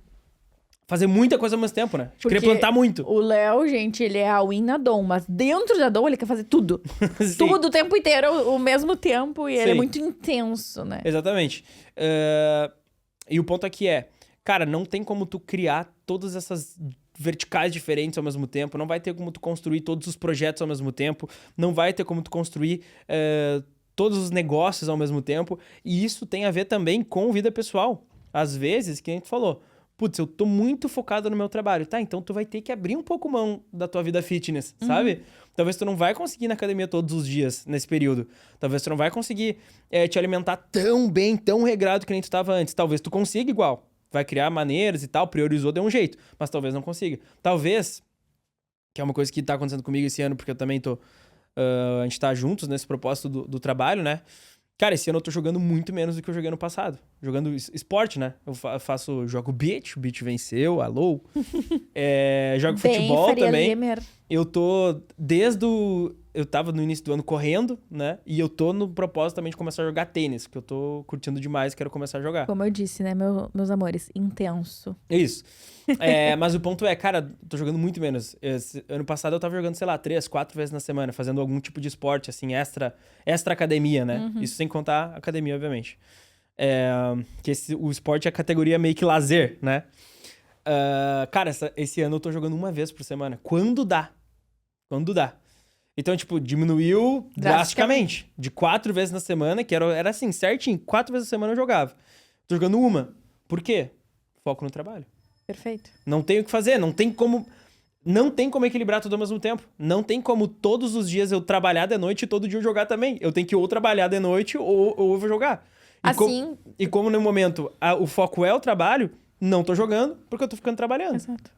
fazer muita coisa ao mesmo tempo, né? De querer plantar muito. O Léo, gente, ele é a win na Dom, mas dentro da Dom ele quer fazer tudo. Tudo o tempo inteiro, ao mesmo tempo, e ele é muito intenso, né? Exatamente. E o ponto aqui cara, não tem como tu criar todas essas verticais diferentes ao mesmo tempo, não vai ter como tu construir todos os projetos ao mesmo tempo, não vai ter como tu construir todos os negócios ao mesmo tempo, e isso tem a ver também com vida pessoal. Às vezes, que a gente falou, putz, eu tô muito focado no meu trabalho. Tá, então tu vai ter que abrir um pouco mão da tua vida fitness, sabe? Talvez tu não vai conseguir ir na academia todos os dias nesse período. Talvez tu não vai conseguir te alimentar tão bem, tão regrado que nem tu tava antes. Talvez tu consiga igual. Vai criar maneiras e tal, priorizou, deu um jeito. Mas talvez não consiga. Talvez, que é uma coisa que tá acontecendo comigo esse ano, porque eu também tô... a gente tá juntos nesse propósito do trabalho, né? Cara, esse ano eu tô jogando muito menos do que eu joguei no passado. Jogando esporte, né? Jogo beach, o beach venceu, alô. Jogo futebol também. Lemer. Eu tô, desde eu tava no início do ano correndo, né? E eu tô no propósito também de começar a jogar tênis, que eu tô curtindo demais e quero começar a jogar. Como eu disse, né, meus amores? Intenso. Isso. Mas o ponto é, cara, tô jogando muito menos. Ano passado eu tava jogando, sei lá, 3, 4 vezes na semana, fazendo algum tipo de esporte, assim, extra academia, né? Isso sem contar academia, obviamente. O esporte é a categoria meio que lazer, né? Cara, esse ano eu tô jogando uma vez por semana. Quando dá. Então, tipo, diminuiu drasticamente. De 4 vezes na semana, que era assim, certinho. 4 vezes na semana eu jogava. Tô jogando uma. Por quê? Foco no trabalho. Perfeito. Não tem o que fazer, não tem como equilibrar tudo ao mesmo tempo. Não tem como todos os dias eu trabalhar de noite e todo dia eu jogar também. Eu tenho que ou trabalhar de noite ou eu vou jogar. E como no momento o foco é o trabalho, não tô jogando porque eu tô ficando trabalhando.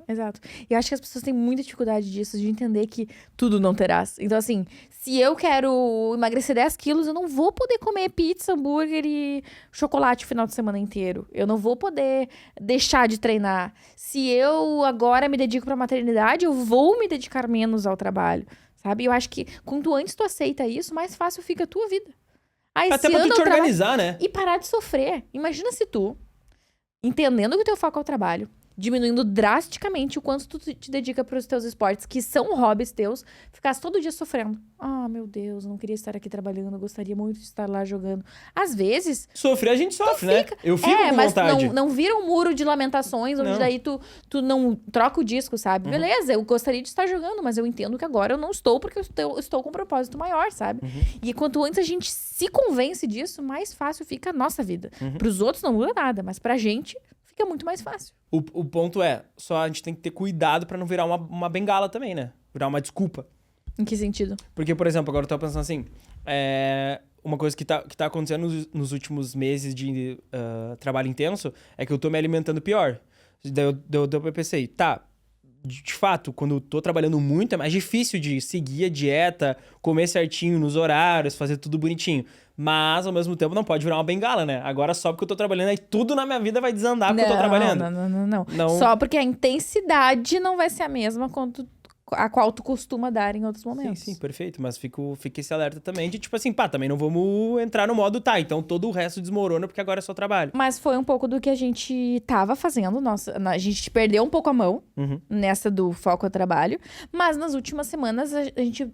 Exato. E eu acho que as pessoas têm muita dificuldade disso, de entender que tudo não terás. Então, assim, se eu quero emagrecer 10 quilos, eu não vou poder comer pizza, hambúrguer e chocolate o final de semana inteiro. Eu não vou poder deixar de treinar. Se eu agora me dedico pra maternidade, eu vou me dedicar menos ao trabalho, sabe? Eu acho que quanto antes tu aceita isso, mais fácil fica a tua vida. Até pra tu te organizar, né? E parar de sofrer. Imagina se tu, entendendo que o teu foco é o trabalho, diminuindo drasticamente o quanto tu te dedica pros teus esportes, que são hobbies teus, ficasse todo dia sofrendo. Ah, meu Deus, eu não queria estar aqui trabalhando, eu gostaria muito de estar lá jogando. Às vezes... Sofrer a gente sofre, né? Eu fico com mas vontade. não vira um muro de lamentações, onde daí tu não troca o disco, sabe? Beleza, eu gostaria de estar jogando, mas eu entendo que agora eu não estou, porque eu estou com um propósito maior, sabe? E quanto antes a gente se convence disso, mais fácil fica a nossa vida. Pros outros não muda nada, mas pra gente fica muito mais fácil. O ponto é, só a gente tem que ter cuidado pra não virar uma bengala também, né? Virar uma desculpa. Em que sentido? Porque, por exemplo, agora eu tô pensando assim, uma coisa que tá acontecendo nos últimos meses de trabalho intenso é que eu tô me alimentando pior. Daí eu pensei, tá, de fato, quando eu tô trabalhando muito, é mais difícil de seguir a dieta, comer certinho nos horários, fazer tudo bonitinho. Mas, ao mesmo tempo, não pode virar uma bengala, né? Agora, só porque eu tô trabalhando, aí tudo na minha vida vai desandar porque eu tô trabalhando. Não. Só porque a intensidade não vai ser a mesma a qual tu costuma dar em outros momentos. Sim, perfeito. Mas fica esse alerta também de, tipo assim, também não vamos entrar no modo, então todo o resto desmorona porque agora é só trabalho. Mas foi um pouco do que a gente tava fazendo. A gente perdeu um pouco a mão nessa do foco ao trabalho. Mas nas últimas semanas a gente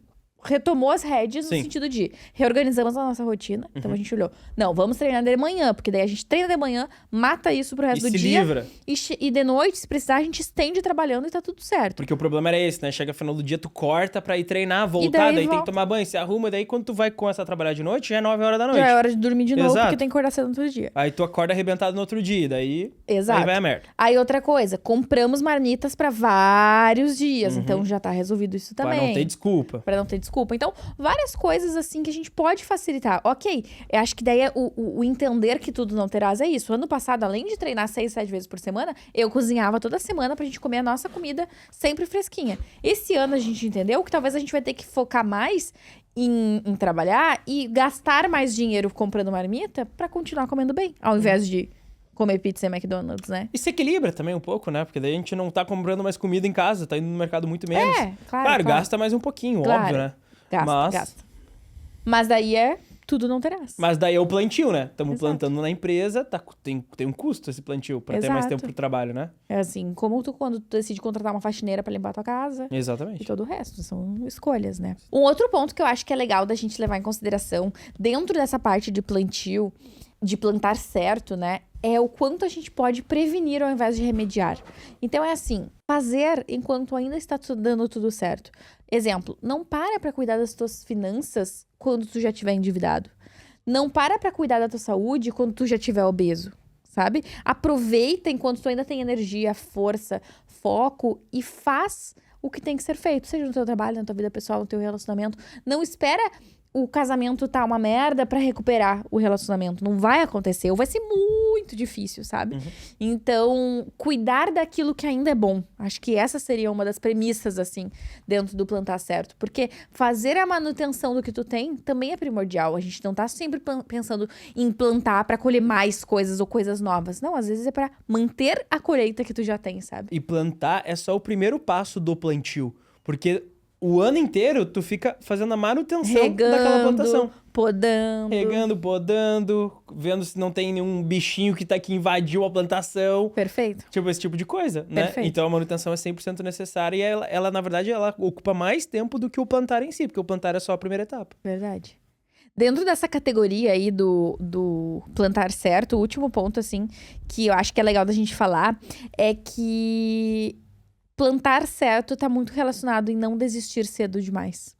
retomou as rédeas no sentido de reorganizamos a nossa rotina. Então a gente olhou, não, vamos treinar de manhã, porque daí a gente treina de manhã, mata isso pro resto do dia. Livra. E de noite, se precisar, a gente estende trabalhando e tá tudo certo. Porque o problema era esse, né? Chega no final do dia, tu corta pra ir treinar, voltar, daí tem que tomar banho, se arruma, daí quando tu vai começar a trabalhar de noite, já é 9 horas da noite. Já é hora de dormir de novo, porque tem que acordar cedo no outro dia. Aí tu acorda arrebentado no outro dia, daí... Exato. Aí vai a merda. Aí outra coisa, compramos marmitas pra vários dias, então já tá resolvido isso também. Pra não ter desculpa. Então, várias coisas assim que a gente pode facilitar. Ok, eu acho que daí o entender que tudo não terás é isso. Ano passado, além de treinar 6, 7 vezes por semana, eu cozinhava toda semana pra gente comer a nossa comida sempre fresquinha. Esse ano a gente entendeu que talvez a gente vai ter que focar mais em trabalhar e gastar mais dinheiro comprando marmita pra continuar comendo bem, ao invés de comer pizza e McDonald's, né? E se equilibra também um pouco, né? Porque daí a gente não tá comprando mais comida em casa, tá indo no mercado muito menos. Claro. Gasta mais um pouquinho, óbvio, né? Gasta. Mas daí tudo não terás. Mas daí é o plantio, né? Estamos plantando na empresa, tem um custo esse plantio pra ter mais tempo pro trabalho, né? É assim, como quando tu decide contratar uma faxineira pra limpar a tua casa. Exatamente. E todo o resto, são escolhas, né? Um outro ponto que eu acho que é legal da gente levar em consideração, dentro dessa parte de plantio, de plantar certo, né? É o quanto a gente pode prevenir ao invés de remediar. Então é assim, fazer enquanto ainda está dando tudo certo. Exemplo, não pra cuidar das tuas finanças quando tu já estiver endividado. Não pra cuidar da tua saúde quando tu já estiver obeso, sabe? Aproveita enquanto tu ainda tem energia, força, foco e faz o que tem que ser feito. Seja no teu trabalho, na tua vida pessoal, no teu relacionamento. Não espera o casamento tá uma merda pra recuperar o relacionamento. Não vai acontecer, ou vai ser muito difícil, sabe? Então, cuidar daquilo que ainda é bom. Acho que essa seria uma das premissas, assim, dentro do plantar certo. Porque fazer a manutenção do que tu tem também é primordial. A gente não tá sempre pensando em plantar pra colher mais coisas ou coisas novas. Não, às vezes é pra manter a colheita que tu já tem, sabe? E plantar é só o primeiro passo do plantio. Porque o ano inteiro tu fica fazendo a manutenção daquela plantação. Podando. Regando, podando, vendo se não tem nenhum bichinho que invadiu a plantação. Perfeito. Tipo, esse tipo de coisa, né? Perfeito. Então a manutenção é 100% necessária e ela, na verdade, ela ocupa mais tempo do que o plantar em si, porque o plantar é só a primeira etapa. Verdade. Dentro dessa categoria aí do plantar certo, o último ponto, assim, que eu acho que é legal da gente falar, é que plantar certo tá muito relacionado em não desistir cedo demais.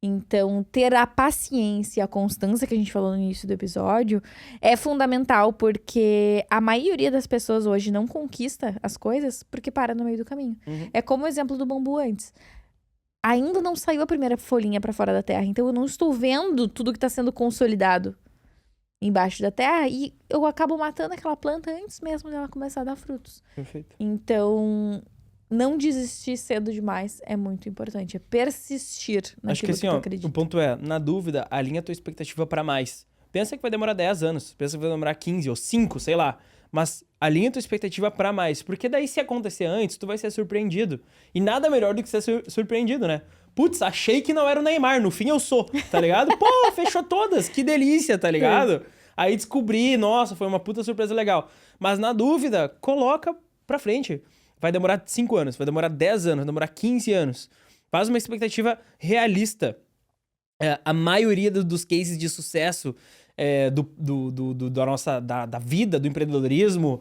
Então, ter a paciência, a constância que a gente falou no início do episódio é fundamental, porque a maioria das pessoas hoje não conquista as coisas porque para no meio do caminho. Uhum. É como o exemplo do bambu antes. Ainda não saiu a primeira folhinha pra fora da terra, então eu não estou vendo tudo que tá sendo consolidado embaixo da terra e eu acabo matando aquela planta antes mesmo dela começar a dar frutos. Perfeito. Então, não desistir cedo demais é muito importante. É persistir naquilo Acho que assim, tu ó, acredita. o ponto é, na dúvida, alinha a tua expectativa pra mais. Pensa que vai demorar 10 anos, pensa que vai demorar 15 ou 5, sei lá. Mas alinha a tua expectativa pra mais. Porque daí, se acontecer antes, tu vai ser surpreendido. E nada melhor do que ser surpreendido, né? Putz, achei que não era o Neymar, no fim eu sou, tá ligado? Pô, fechou todas, que delícia, tá ligado? Aí descobri, nossa, foi uma puta surpresa legal. Mas na dúvida, coloca pra frente. Vai demorar 5 anos, vai demorar 10 anos, vai demorar 15 anos. Faz uma expectativa realista. A maioria dos cases de sucesso da vida, do empreendedorismo,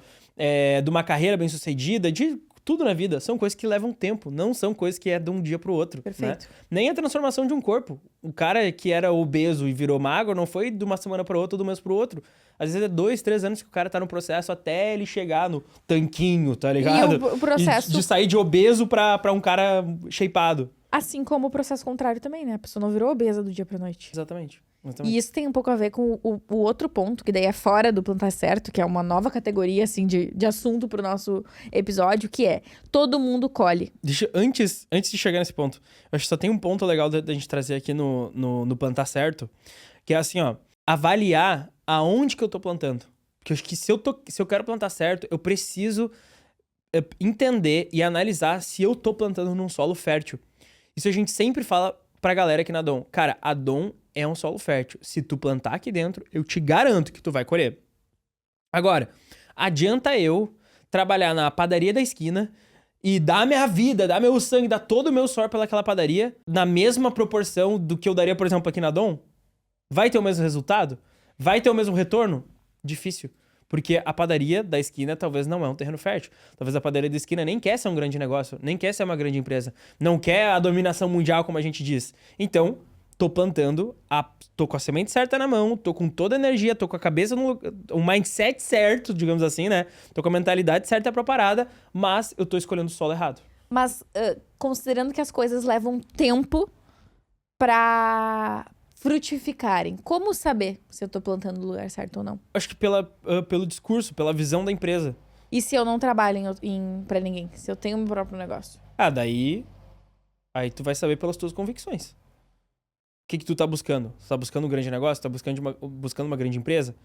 de uma carreira bem-sucedida, de tudo na vida, são coisas que levam tempo, não são coisas que é de um dia pro outro. Perfeito. Né? Nem a transformação de um corpo. O cara que era obeso e virou magro não foi de uma semana para outra ou de um mês pro outro. Às vezes é 2, 3 anos que o cara tá no processo até ele chegar no tanquinho, tá ligado? E o processo... De sair de obeso pra um cara shapeado. Assim como o processo contrário também, né? A pessoa não virou obesa do dia pra noite. Exatamente. E isso tem um pouco a ver com o outro ponto, que daí é fora do plantar certo, que é uma nova categoria, assim, de assunto pro nosso episódio, que é todo mundo colhe. Antes de chegar nesse ponto, eu acho que só tem um ponto legal da gente trazer aqui no plantar certo, que é assim, ó, avaliar aonde que eu tô plantando. Porque eu acho que se eu quero plantar certo, eu preciso entender e analisar se eu tô plantando num solo fértil. Isso a gente sempre fala pra galera aqui na Dom. Cara, a Dom é um solo fértil. Se tu plantar aqui dentro, eu te garanto que tu vai colher. Agora, adianta eu trabalhar na padaria da esquina e dar minha vida, dar meu sangue, dar todo o meu suor pelaquela padaria na mesma proporção do que eu daria, por exemplo, aqui na Dom? Vai ter o mesmo resultado? Vai ter o mesmo retorno? Difícil. Porque a padaria da esquina talvez não é um terreno fértil. Talvez a padaria da esquina nem quer ser um grande negócio, nem quer ser uma grande empresa. Não quer a dominação mundial, como a gente diz. Então, tô plantando, tô com a semente certa na mão, tô com toda a energia, tô com a cabeça um mindset certo, digamos assim, né? Tô com a mentalidade certa pra parada, mas eu tô escolhendo o solo errado. Mas, considerando que as coisas levam tempo pra frutificarem, como saber se eu tô plantando no lugar certo ou não? Acho que pelo discurso, pela visão da empresa. E se eu não trabalho pra ninguém? Se eu tenho meu próprio negócio? Daí tu vai saber pelas tuas convicções. O que tu tá buscando? Tu tá buscando um grande negócio? Tá buscando uma grande empresa?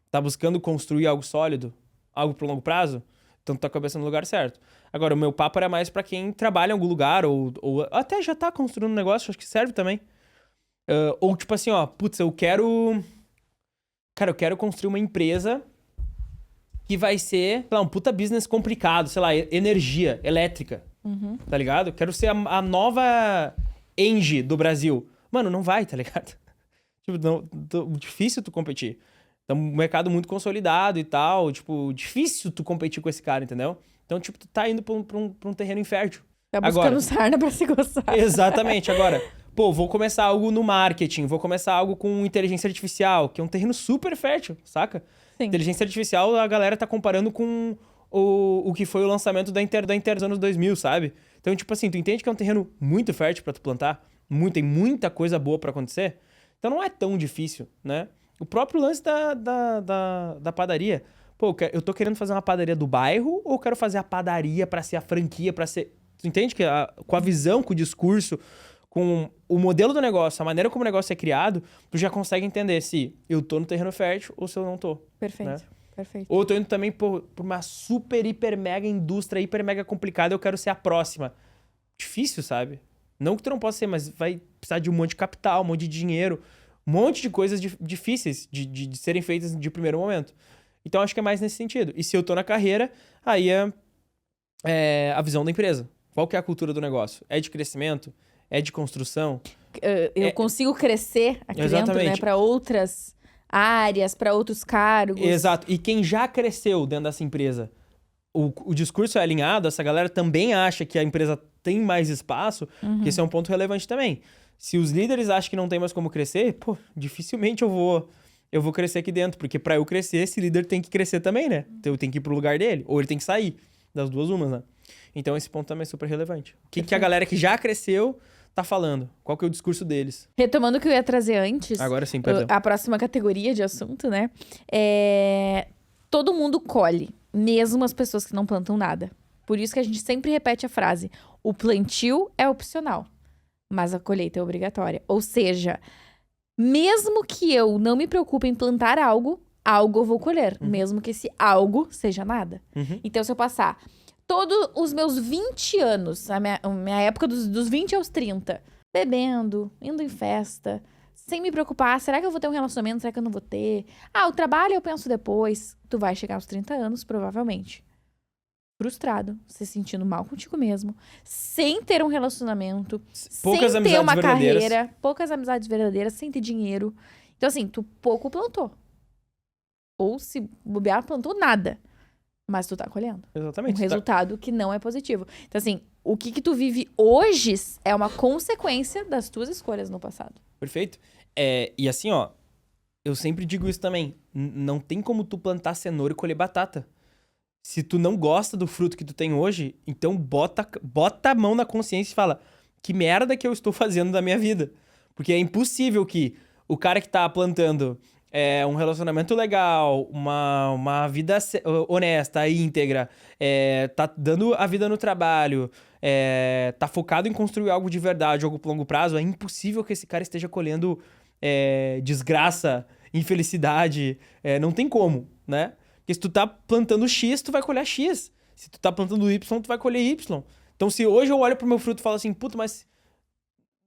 Tá buscando construir algo sólido? Algo pro longo prazo? Então tu tá com a cabeça no lugar certo. Agora, o meu papo era mais pra quem trabalha em algum lugar ou até já tá construindo um negócio, acho que serve também. Ou tipo assim, ó, putz, eu quero construir uma empresa que vai ser, sei lá, um puta business complicado, sei lá, energia elétrica, tá ligado? Quero ser a nova Engie do Brasil. Mano, não vai, tá ligado? Tipo, difícil tu competir. Então, um mercado muito consolidado e tal, tipo, difícil tu competir com esse cara, entendeu? Então, tipo, tu tá indo pra um terreno infértil. Tá buscando sarna pra se gostar. Exatamente. Agora, pô, vou começar algo no marketing, vou começar algo com inteligência artificial, que é um terreno super fértil, saca? Sim. Inteligência artificial, a galera tá comparando com o que foi o lançamento da Inter dos anos 2000, sabe? Então, tipo assim, tu entende que é um terreno muito fértil pra tu plantar? Tem muita coisa boa pra acontecer? Então não é tão difícil, né? O próprio lance da padaria. Pô, eu tô querendo fazer uma padaria do bairro ou eu quero fazer a padaria pra ser a franquia, pra ser... Tu entende que com a visão, com o discurso, com o modelo do negócio, a maneira como o negócio é criado, tu já consegue entender se eu tô no terreno fértil ou se eu não tô. Perfeito, né? perfeito. Ou eu tô indo também por uma super, hiper, mega indústria, hiper, mega complicada, eu quero ser a próxima. Difícil, sabe? Não que tu não possa ser, mas vai precisar de um monte de capital, um monte de dinheiro, um monte de coisas difíceis de serem feitas de primeiro momento. Então, acho que é mais nesse sentido. E se eu tô na carreira, aí é a visão da empresa. Qual que é a cultura do negócio? É de crescimento? É de construção? Eu consigo crescer aqui dentro, né? Para outras áreas, para outros cargos. Exato. E quem já cresceu dentro dessa empresa, o discurso é alinhado, essa galera também acha que a empresa tem mais espaço, que esse é um ponto relevante também. Se os líderes acham que não tem mais como crescer, pô, dificilmente eu vou crescer aqui dentro, porque para eu crescer, esse líder tem que crescer também, né? Então eu tenho que ir pro lugar dele, ou ele tem que sair, das duas umas, né? Então esse ponto também é super relevante. O que a galera que já cresceu tá falando? Qual que é o discurso deles? Retomando o que eu ia trazer antes. Agora sim, perdão. A próxima categoria de assunto, né? Todo mundo colhe, mesmo as pessoas que não plantam nada. Por isso que a gente sempre repete a frase: o plantio é opcional, mas a colheita é obrigatória. Ou seja, mesmo que eu não me preocupe em plantar algo eu vou colher, mesmo que esse algo seja nada. Então, se eu passar todos os meus 20 anos, a minha época dos 20 aos 30, bebendo, indo em festa, sem me preocupar, será que eu vou ter um relacionamento, será que eu não vou ter? O trabalho eu penso depois. Tu vai chegar aos 30 anos, provavelmente, frustrado, se sentindo mal contigo mesmo, sem ter um relacionamento, poucas sem ter uma verdadeiras. carreira, poucas amizades verdadeiras, sem ter dinheiro. Então, assim, tu pouco plantou. Ou se bobear, plantou nada. Mas tu tá colhendo. Exatamente. Um resultado que não é positivo. Então, assim, o que tu vive hoje é uma consequência das tuas escolhas no passado. Perfeito. E assim, ó, eu sempre digo isso também. Não tem como tu plantar cenoura e colher batata. Se tu não gosta do fruto que tu tem hoje, então bota a mão na consciência e fala: que merda que eu estou fazendo da minha vida? Porque é impossível que o cara que tá plantando um relacionamento legal, uma vida honesta, íntegra, tá dando a vida no trabalho, tá focado em construir algo de verdade, algo a longo prazo, é impossível que esse cara esteja colhendo desgraça, infelicidade, não tem como, né? Porque se tu tá plantando X, tu vai colher X. Se tu tá plantando Y, tu vai colher Y. Então, se hoje eu olho pro meu fruto e falo assim: puta, mas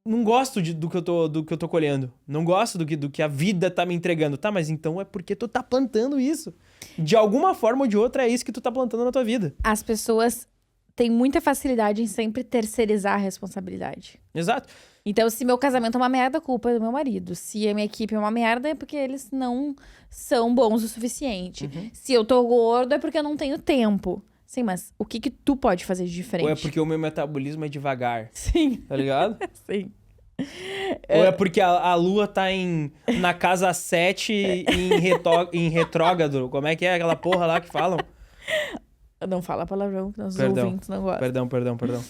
não gosto do que eu tô colhendo. Não gosto do que a vida tá me entregando. Tá, mas então é porque tu tá plantando isso. De alguma forma ou de outra, é isso que tu tá plantando na tua vida. As pessoas têm muita facilidade em sempre terceirizar a responsabilidade. Exato. Então, se meu casamento é uma merda, a culpa é do meu marido. Se a minha equipe é uma merda, é porque eles não são bons o suficiente. Se eu tô gordo, é porque eu não tenho tempo. Sim, mas o que tu pode fazer de diferente? Ou é porque o meu metabolismo é devagar. Sim. Tá ligado? Sim. Ou é porque a lua tá na casa 7 em retrógrado. Como é que é aquela porra lá que falam? Não fala palavrão, que nossos ouvintes não gostam. Perdão.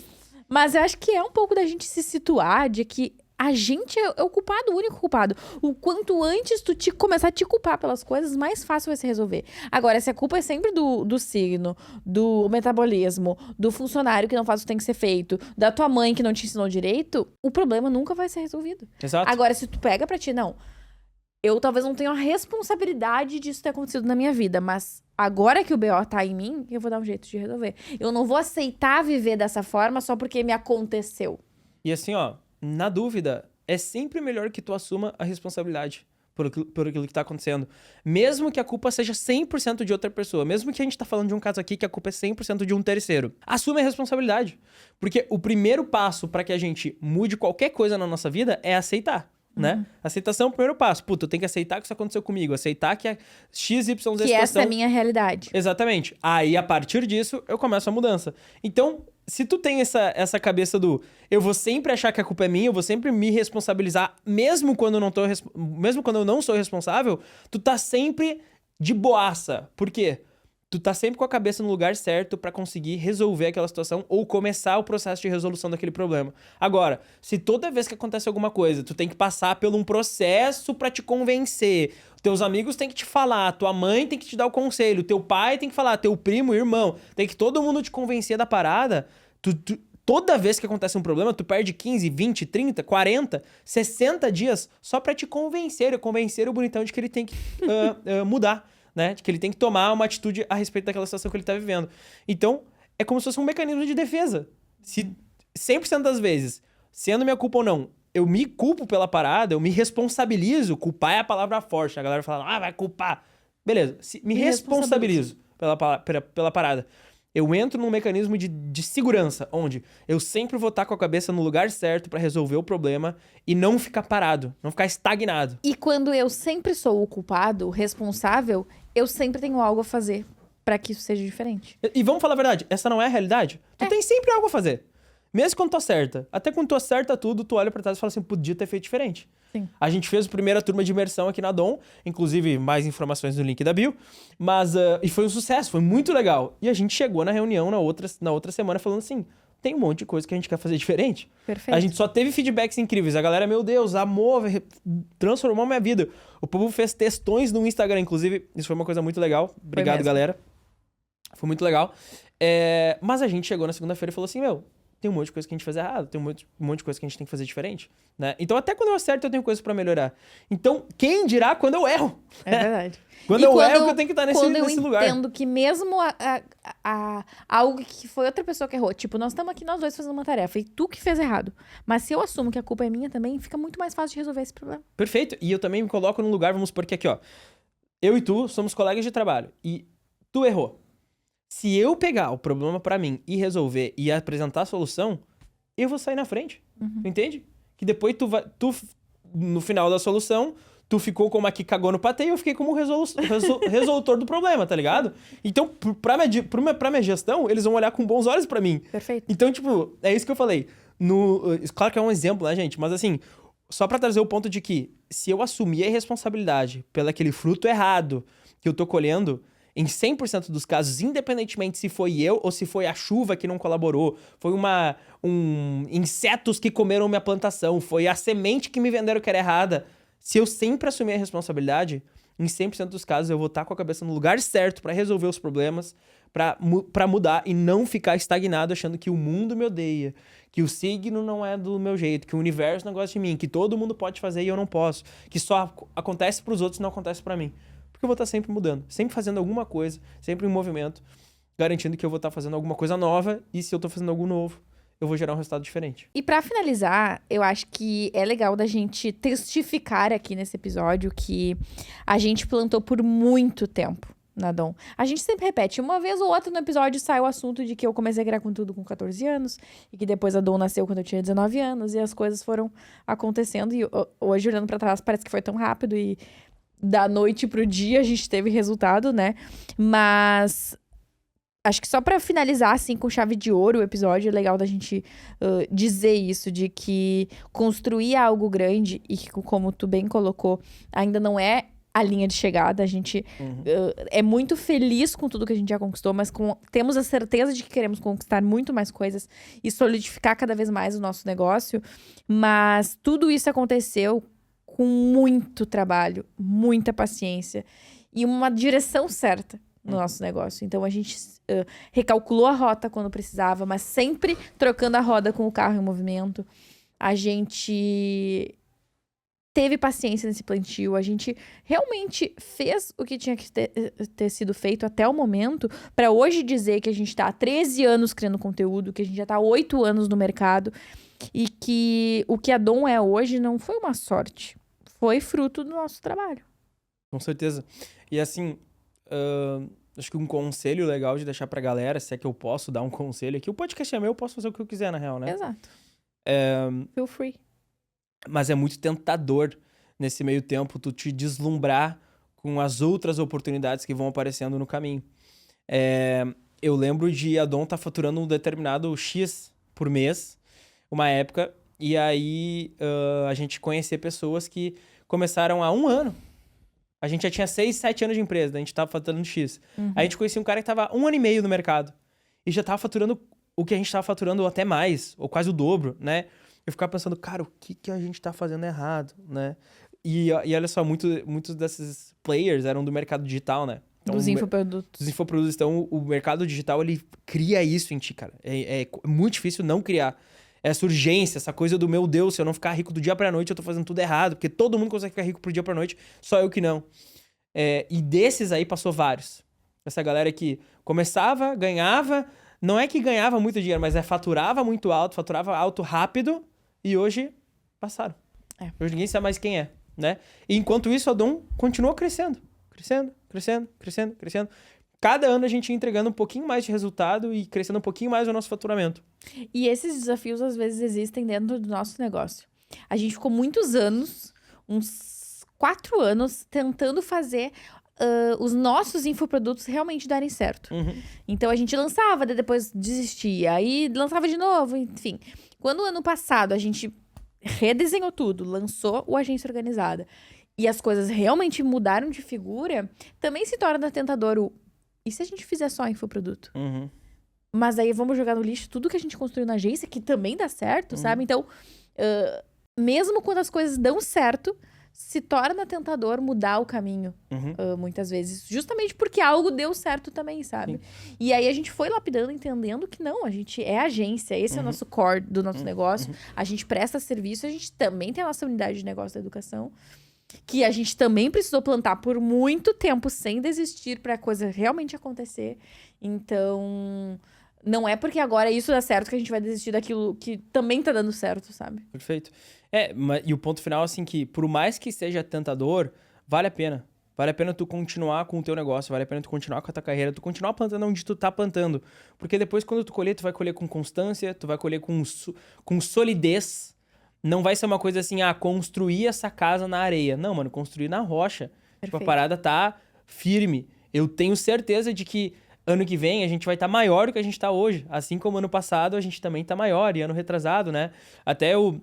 Mas eu acho que é um pouco da gente se situar de que a gente é o culpado, o único culpado. O quanto antes tu começar a te culpar pelas coisas, mais fácil vai se resolver. Agora, se a culpa é sempre do signo, do metabolismo, do funcionário que não faz o que tem que ser feito, da tua mãe que não te ensinou direito, o problema nunca vai ser resolvido. Exato. Agora, se tu pega pra ti, não, eu talvez não tenha a responsabilidade disso ter acontecido na minha vida, mas agora que o BO tá em mim, eu vou dar um jeito de resolver. Eu não vou aceitar viver dessa forma só porque me aconteceu. E assim, ó, na dúvida, é sempre melhor que tu assuma a responsabilidade por aquilo que tá acontecendo. Mesmo que a culpa seja 100% de outra pessoa. Mesmo que a gente tá falando de um caso aqui que a culpa é 100% de um terceiro. Assume a responsabilidade. Porque o primeiro passo pra que a gente mude qualquer coisa na nossa vida é aceitar. Né? Aceitação é o primeiro passo. Puta, eu tenho que aceitar que isso aconteceu comigo. Aceitar que a XYZ situação... Que essa é a minha realidade. Exatamente. Aí, a partir disso, eu começo a mudança. Então, se tu tem essa cabeça do eu vou sempre achar que a culpa é minha, eu vou sempre me responsabilizar, mesmo quando eu não sou responsável, tu tá sempre de boaça. Por quê? Tu tá sempre com a cabeça no lugar certo pra conseguir resolver aquela situação ou começar o processo de resolução daquele problema. Agora, se toda vez que acontece alguma coisa, tu tem que passar por um processo pra te convencer, teus amigos têm que te falar, tua mãe tem que te dar o conselho, teu pai tem que falar, teu primo, irmão, tem que todo mundo te convencer da parada, toda vez que acontece um problema, tu perde 15, 20, 30, 40, 60 dias só pra te convencer o bonitão de que ele tem que mudar. Né? De que ele tem que tomar uma atitude a respeito daquela situação que ele tá vivendo. Então, é como se fosse um mecanismo de defesa. Se 100% das vezes sendo minha culpa ou não, eu me culpo pela parada, eu me responsabilizo. Culpar é a palavra forte. A galera fala, vai culpar. Beleza, me responsabilizo pela parada. Eu entro num mecanismo de segurança, onde eu sempre vou estar com a cabeça no lugar certo pra resolver o problema e não ficar parado, não ficar estagnado. E quando eu sempre sou o culpado, o responsável, eu sempre tenho algo a fazer pra que isso seja diferente. E vamos falar a verdade, essa não é a realidade? Tu tem sempre algo a fazer. Mesmo quando tu acerta. Até quando tu acerta tudo, tu olha pra trás e fala assim, podia ter feito diferente. Sim. A gente fez a primeira turma de imersão aqui na Dom, inclusive mais informações no link da bio, mas e foi um sucesso, foi muito legal. E a gente chegou na reunião na outra semana falando assim, tem um monte de coisa que a gente quer fazer diferente. Perfeito. A gente só teve feedbacks incríveis. A galera, meu Deus, amou, transformou minha vida. O povo fez textões no Instagram, inclusive, isso foi uma coisa muito legal. Obrigado, galera. Foi muito legal. Mas a gente chegou na segunda-feira e falou assim, tem um monte de coisa que a gente faz errado, tem um monte de coisa que a gente tem que fazer diferente, né? Então, até quando eu acerto, eu tenho coisa pra melhorar. Então, quem dirá quando eu erro? É verdade. Quando eu erro, eu tenho que estar nesse lugar. Quando eu entendo que mesmo algo que foi outra pessoa que errou, tipo, nós estamos aqui nós dois fazendo uma tarefa e tu que fez errado, mas se eu assumo que a culpa é minha também, fica muito mais fácil de resolver esse problema. Perfeito. E eu também me coloco num lugar, vamos supor que aqui, ó, eu e tu somos colegas de trabalho e tu errou. Se eu pegar o problema pra mim e resolver e apresentar a solução, eu vou sair na frente. Tu entende? Que depois no final da solução, tu ficou como a que cagou no patê e eu fiquei como resolutor do problema, tá ligado? Então, pra minha gestão, eles vão olhar com bons olhos pra mim. Perfeito. Então, tipo, é isso que eu falei. Claro que é um exemplo, né, gente? Mas assim, só pra trazer o ponto de que se eu assumir a responsabilidade pelo aquele fruto errado que eu tô colhendo, em 100% dos casos, independentemente se foi eu ou se foi a chuva que não colaborou, foi insetos que comeram minha plantação, foi a semente que me venderam que era errada. Se eu sempre assumir a responsabilidade, em 100% dos casos eu vou estar com a cabeça no lugar certo pra resolver os problemas, pra mudar e não ficar estagnado achando que o mundo me odeia, que o signo não é do meu jeito, que o universo não gosta de mim, que todo mundo pode fazer e eu não posso, que só acontece pros outros e não acontece pra mim. Porque eu vou estar sempre mudando, sempre fazendo alguma coisa, sempre em movimento, garantindo que eu vou estar fazendo alguma coisa nova e se eu tô fazendo algo novo, eu vou gerar um resultado diferente. E pra finalizar, eu acho que é legal da gente testificar aqui nesse episódio que a gente plantou por muito tempo na Dom. A gente sempre repete, uma vez ou outra no episódio sai o assunto de que eu comecei a criar conteúdo com 14 anos e que depois a Dom nasceu quando eu tinha 19 anos e as coisas foram acontecendo e hoje olhando pra trás parece que foi tão rápido e da noite pro dia a gente teve resultado, né? Mas acho que só pra finalizar, assim, com chave de ouro o episódio, é legal da gente dizer isso, de que construir algo grande e que, como tu bem colocou, ainda não é a linha de chegada. A gente é muito feliz com tudo que a gente já conquistou, mas temos a certeza de que queremos conquistar muito mais coisas e solidificar cada vez mais o nosso negócio. Mas tudo isso aconteceu com muito trabalho, muita paciência e uma direção certa no nosso negócio. Então, a gente recalculou a rota quando precisava, mas sempre trocando a roda com o carro em movimento. A gente teve paciência nesse plantio, a gente realmente fez o que tinha que ter sido feito até o momento para hoje dizer que a gente tá há 13 anos criando conteúdo, que a gente já tá há 8 anos no mercado e que o que a Dom é hoje não foi uma sorte. Foi fruto do nosso trabalho. Com certeza. E assim, acho que um conselho legal de deixar pra galera, se é que eu posso dar um conselho aqui, o podcast é meu, eu posso fazer o que eu quiser, na real, né? Exato. Feel free. Mas é muito tentador, nesse meio tempo, tu te deslumbrar com as outras oportunidades que vão aparecendo no caminho. Eu lembro de a Dom tá faturando um determinado X por mês, uma época, e aí a gente conhecer pessoas que começaram há 1 ano. A gente já tinha 6, 7 anos de empresa, a gente tava faturando X. Aí a gente conhecia um cara que tava 1 ano e meio no mercado. E já tava faturando o que a gente tava faturando até mais, ou quase o dobro, né? Eu ficava pensando, cara, o que a gente tá fazendo errado, né? E olha só, muitos desses players eram do mercado digital, né? Então, dos infoprodutos. Dos infoprodutos. Então, o mercado digital, ele cria isso em ti, cara. É muito difícil não criar. Essa urgência, essa coisa do, meu Deus, se eu não ficar rico do dia pra noite, eu tô fazendo tudo errado. Porque todo mundo consegue ficar rico pro dia pra noite, só eu que não. E desses aí passou vários. Essa galera que começava, ganhava... Não é que ganhava muito dinheiro, mas faturava muito alto, faturava alto rápido. e hoje passaram. É. Hoje ninguém sabe mais quem é, né? E enquanto isso, a Dom continuou crescendo. Cada ano a gente ia entregando um pouquinho mais de resultado e crescendo um pouquinho mais o nosso faturamento. E esses desafios, às vezes, existem dentro do nosso negócio. A gente ficou muitos anos, uns 4 anos, tentando fazer os nossos infoprodutos realmente darem certo. Então, a gente lançava, daí depois desistia, aí lançava de novo, enfim. Quando ano passado a gente redesenhou tudo, lançou o Agência Organizada, e as coisas realmente mudaram de figura, também se torna tentador o... E se a gente fizer só infoproduto? Mas aí vamos jogar no lixo tudo que a gente construiu na agência, que também dá certo, sabe? Então, mesmo quando as coisas dão certo, se torna tentador mudar o caminho, muitas vezes. Justamente porque algo deu certo também, sabe? Sim. E aí a gente foi lapidando, entendendo que não, a gente é agência, esse é o nosso core do nosso negócio. A gente presta serviço, a gente também tem a nossa unidade de negócio da educação, que a gente também precisou plantar por muito tempo sem desistir para a coisa realmente acontecer. Então, não é porque agora isso dá certo que a gente vai desistir daquilo que também tá dando certo, sabe? Perfeito. E o ponto final, assim, que por mais que seja tentador, vale a pena. Vale a pena tu continuar com o teu negócio, vale a pena tu continuar com a tua carreira, tu continuar plantando onde tu tá plantando. Porque depois, quando tu colher, tu vai colher com constância, tu vai colher com solidez. Não vai ser uma coisa assim, construir essa casa na areia. Não, mano, construir na rocha. Tipo, a parada tá firme. Eu tenho certeza de que ano que vem a gente vai estar maior do que a gente tá hoje. Assim como ano passado a gente também tá maior, e ano retrasado, né? Até eu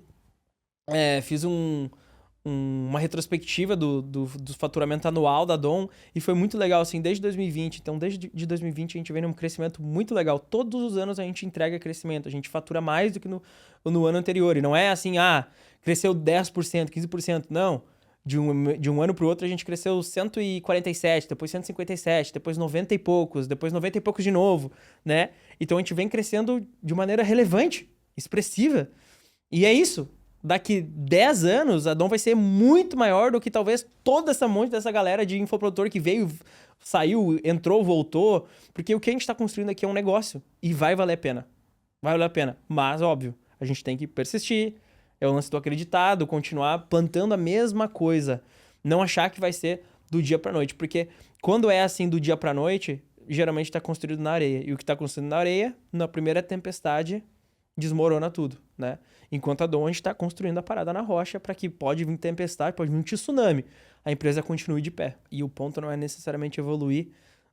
fiz uma retrospectiva do faturamento anual da Dom, e foi muito legal, assim, desde 2020. Então, desde 2020 a gente vem num crescimento muito legal. Todos os anos a gente entrega crescimento, a gente fatura mais do que no ano anterior. E não é assim, cresceu 10%, 15%, não. De um ano para o outro a gente cresceu 147, depois 157, depois 90 e poucos, depois 90 e poucos de novo, né? Então a gente vem crescendo de maneira relevante, expressiva. E é isso. Daqui 10 anos, a Dom vai ser muito maior do que talvez toda essa monte dessa galera de infoprodutor que veio, saiu, entrou, voltou. Porque o que a gente está construindo aqui é um negócio e vai valer a pena. Vai valer a pena. Mas, óbvio, a gente tem que persistir. É o lance do acreditado, continuar plantando a mesma coisa. Não achar que vai ser do dia pra noite. Porque quando é assim do dia pra noite, geralmente está construído na areia. E o que está construído na areia, na primeira tempestade, desmorona tudo, né? Enquanto a Dom, a gente está construindo a parada na rocha para que pode vir tempestade, pode vir um tsunami. A empresa continue de pé. E o ponto não é necessariamente evoluir,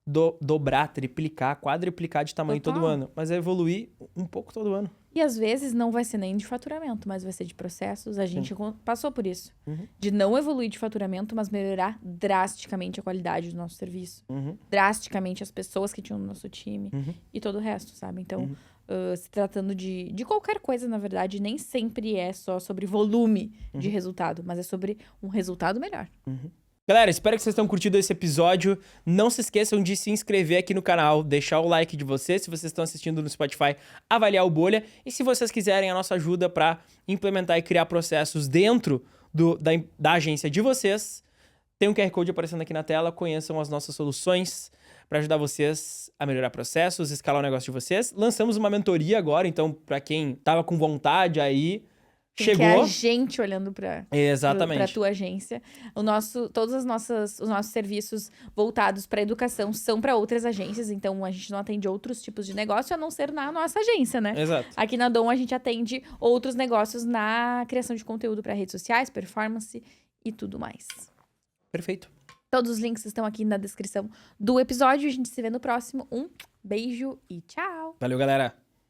dobrar, triplicar, quadriplicar de tamanho todo ano. Mas é evoluir um pouco todo ano. E às vezes não vai ser nem de faturamento, mas vai ser de processos. A gente passou por isso. De não evoluir de faturamento, mas melhorar drasticamente a qualidade do nosso serviço. Drasticamente as pessoas que tinham no nosso time. E todo o resto, sabe? Então, se tratando de qualquer coisa, na verdade, nem sempre é só sobre volume de resultado, mas é sobre um resultado melhor. Galera, espero que vocês tenham curtido esse episódio. Não se esqueçam de se inscrever aqui no canal, deixar o like de vocês, se vocês estão assistindo no Spotify, avaliar o Bolha. E se vocês quiserem a nossa ajuda para implementar e criar processos dentro da agência de vocês, tem um QR Code aparecendo aqui na tela. Conheçam as nossas soluções para ajudar vocês a melhorar processos, escalar o negócio de vocês. Lançamos uma mentoria agora, então, para quem tava com vontade aí, chegou. Que é a gente olhando para Exatamente. a tua agência. Todos os nossos serviços voltados para educação são para outras agências, então a gente não atende outros tipos de negócio a não ser na nossa agência, né? Exato. Aqui na Dom a gente atende outros negócios na criação de conteúdo para redes sociais, performance e tudo mais. Perfeito. Todos os links estão aqui na descrição do episódio. A gente se vê no próximo. Um beijo e tchau! Valeu, galera!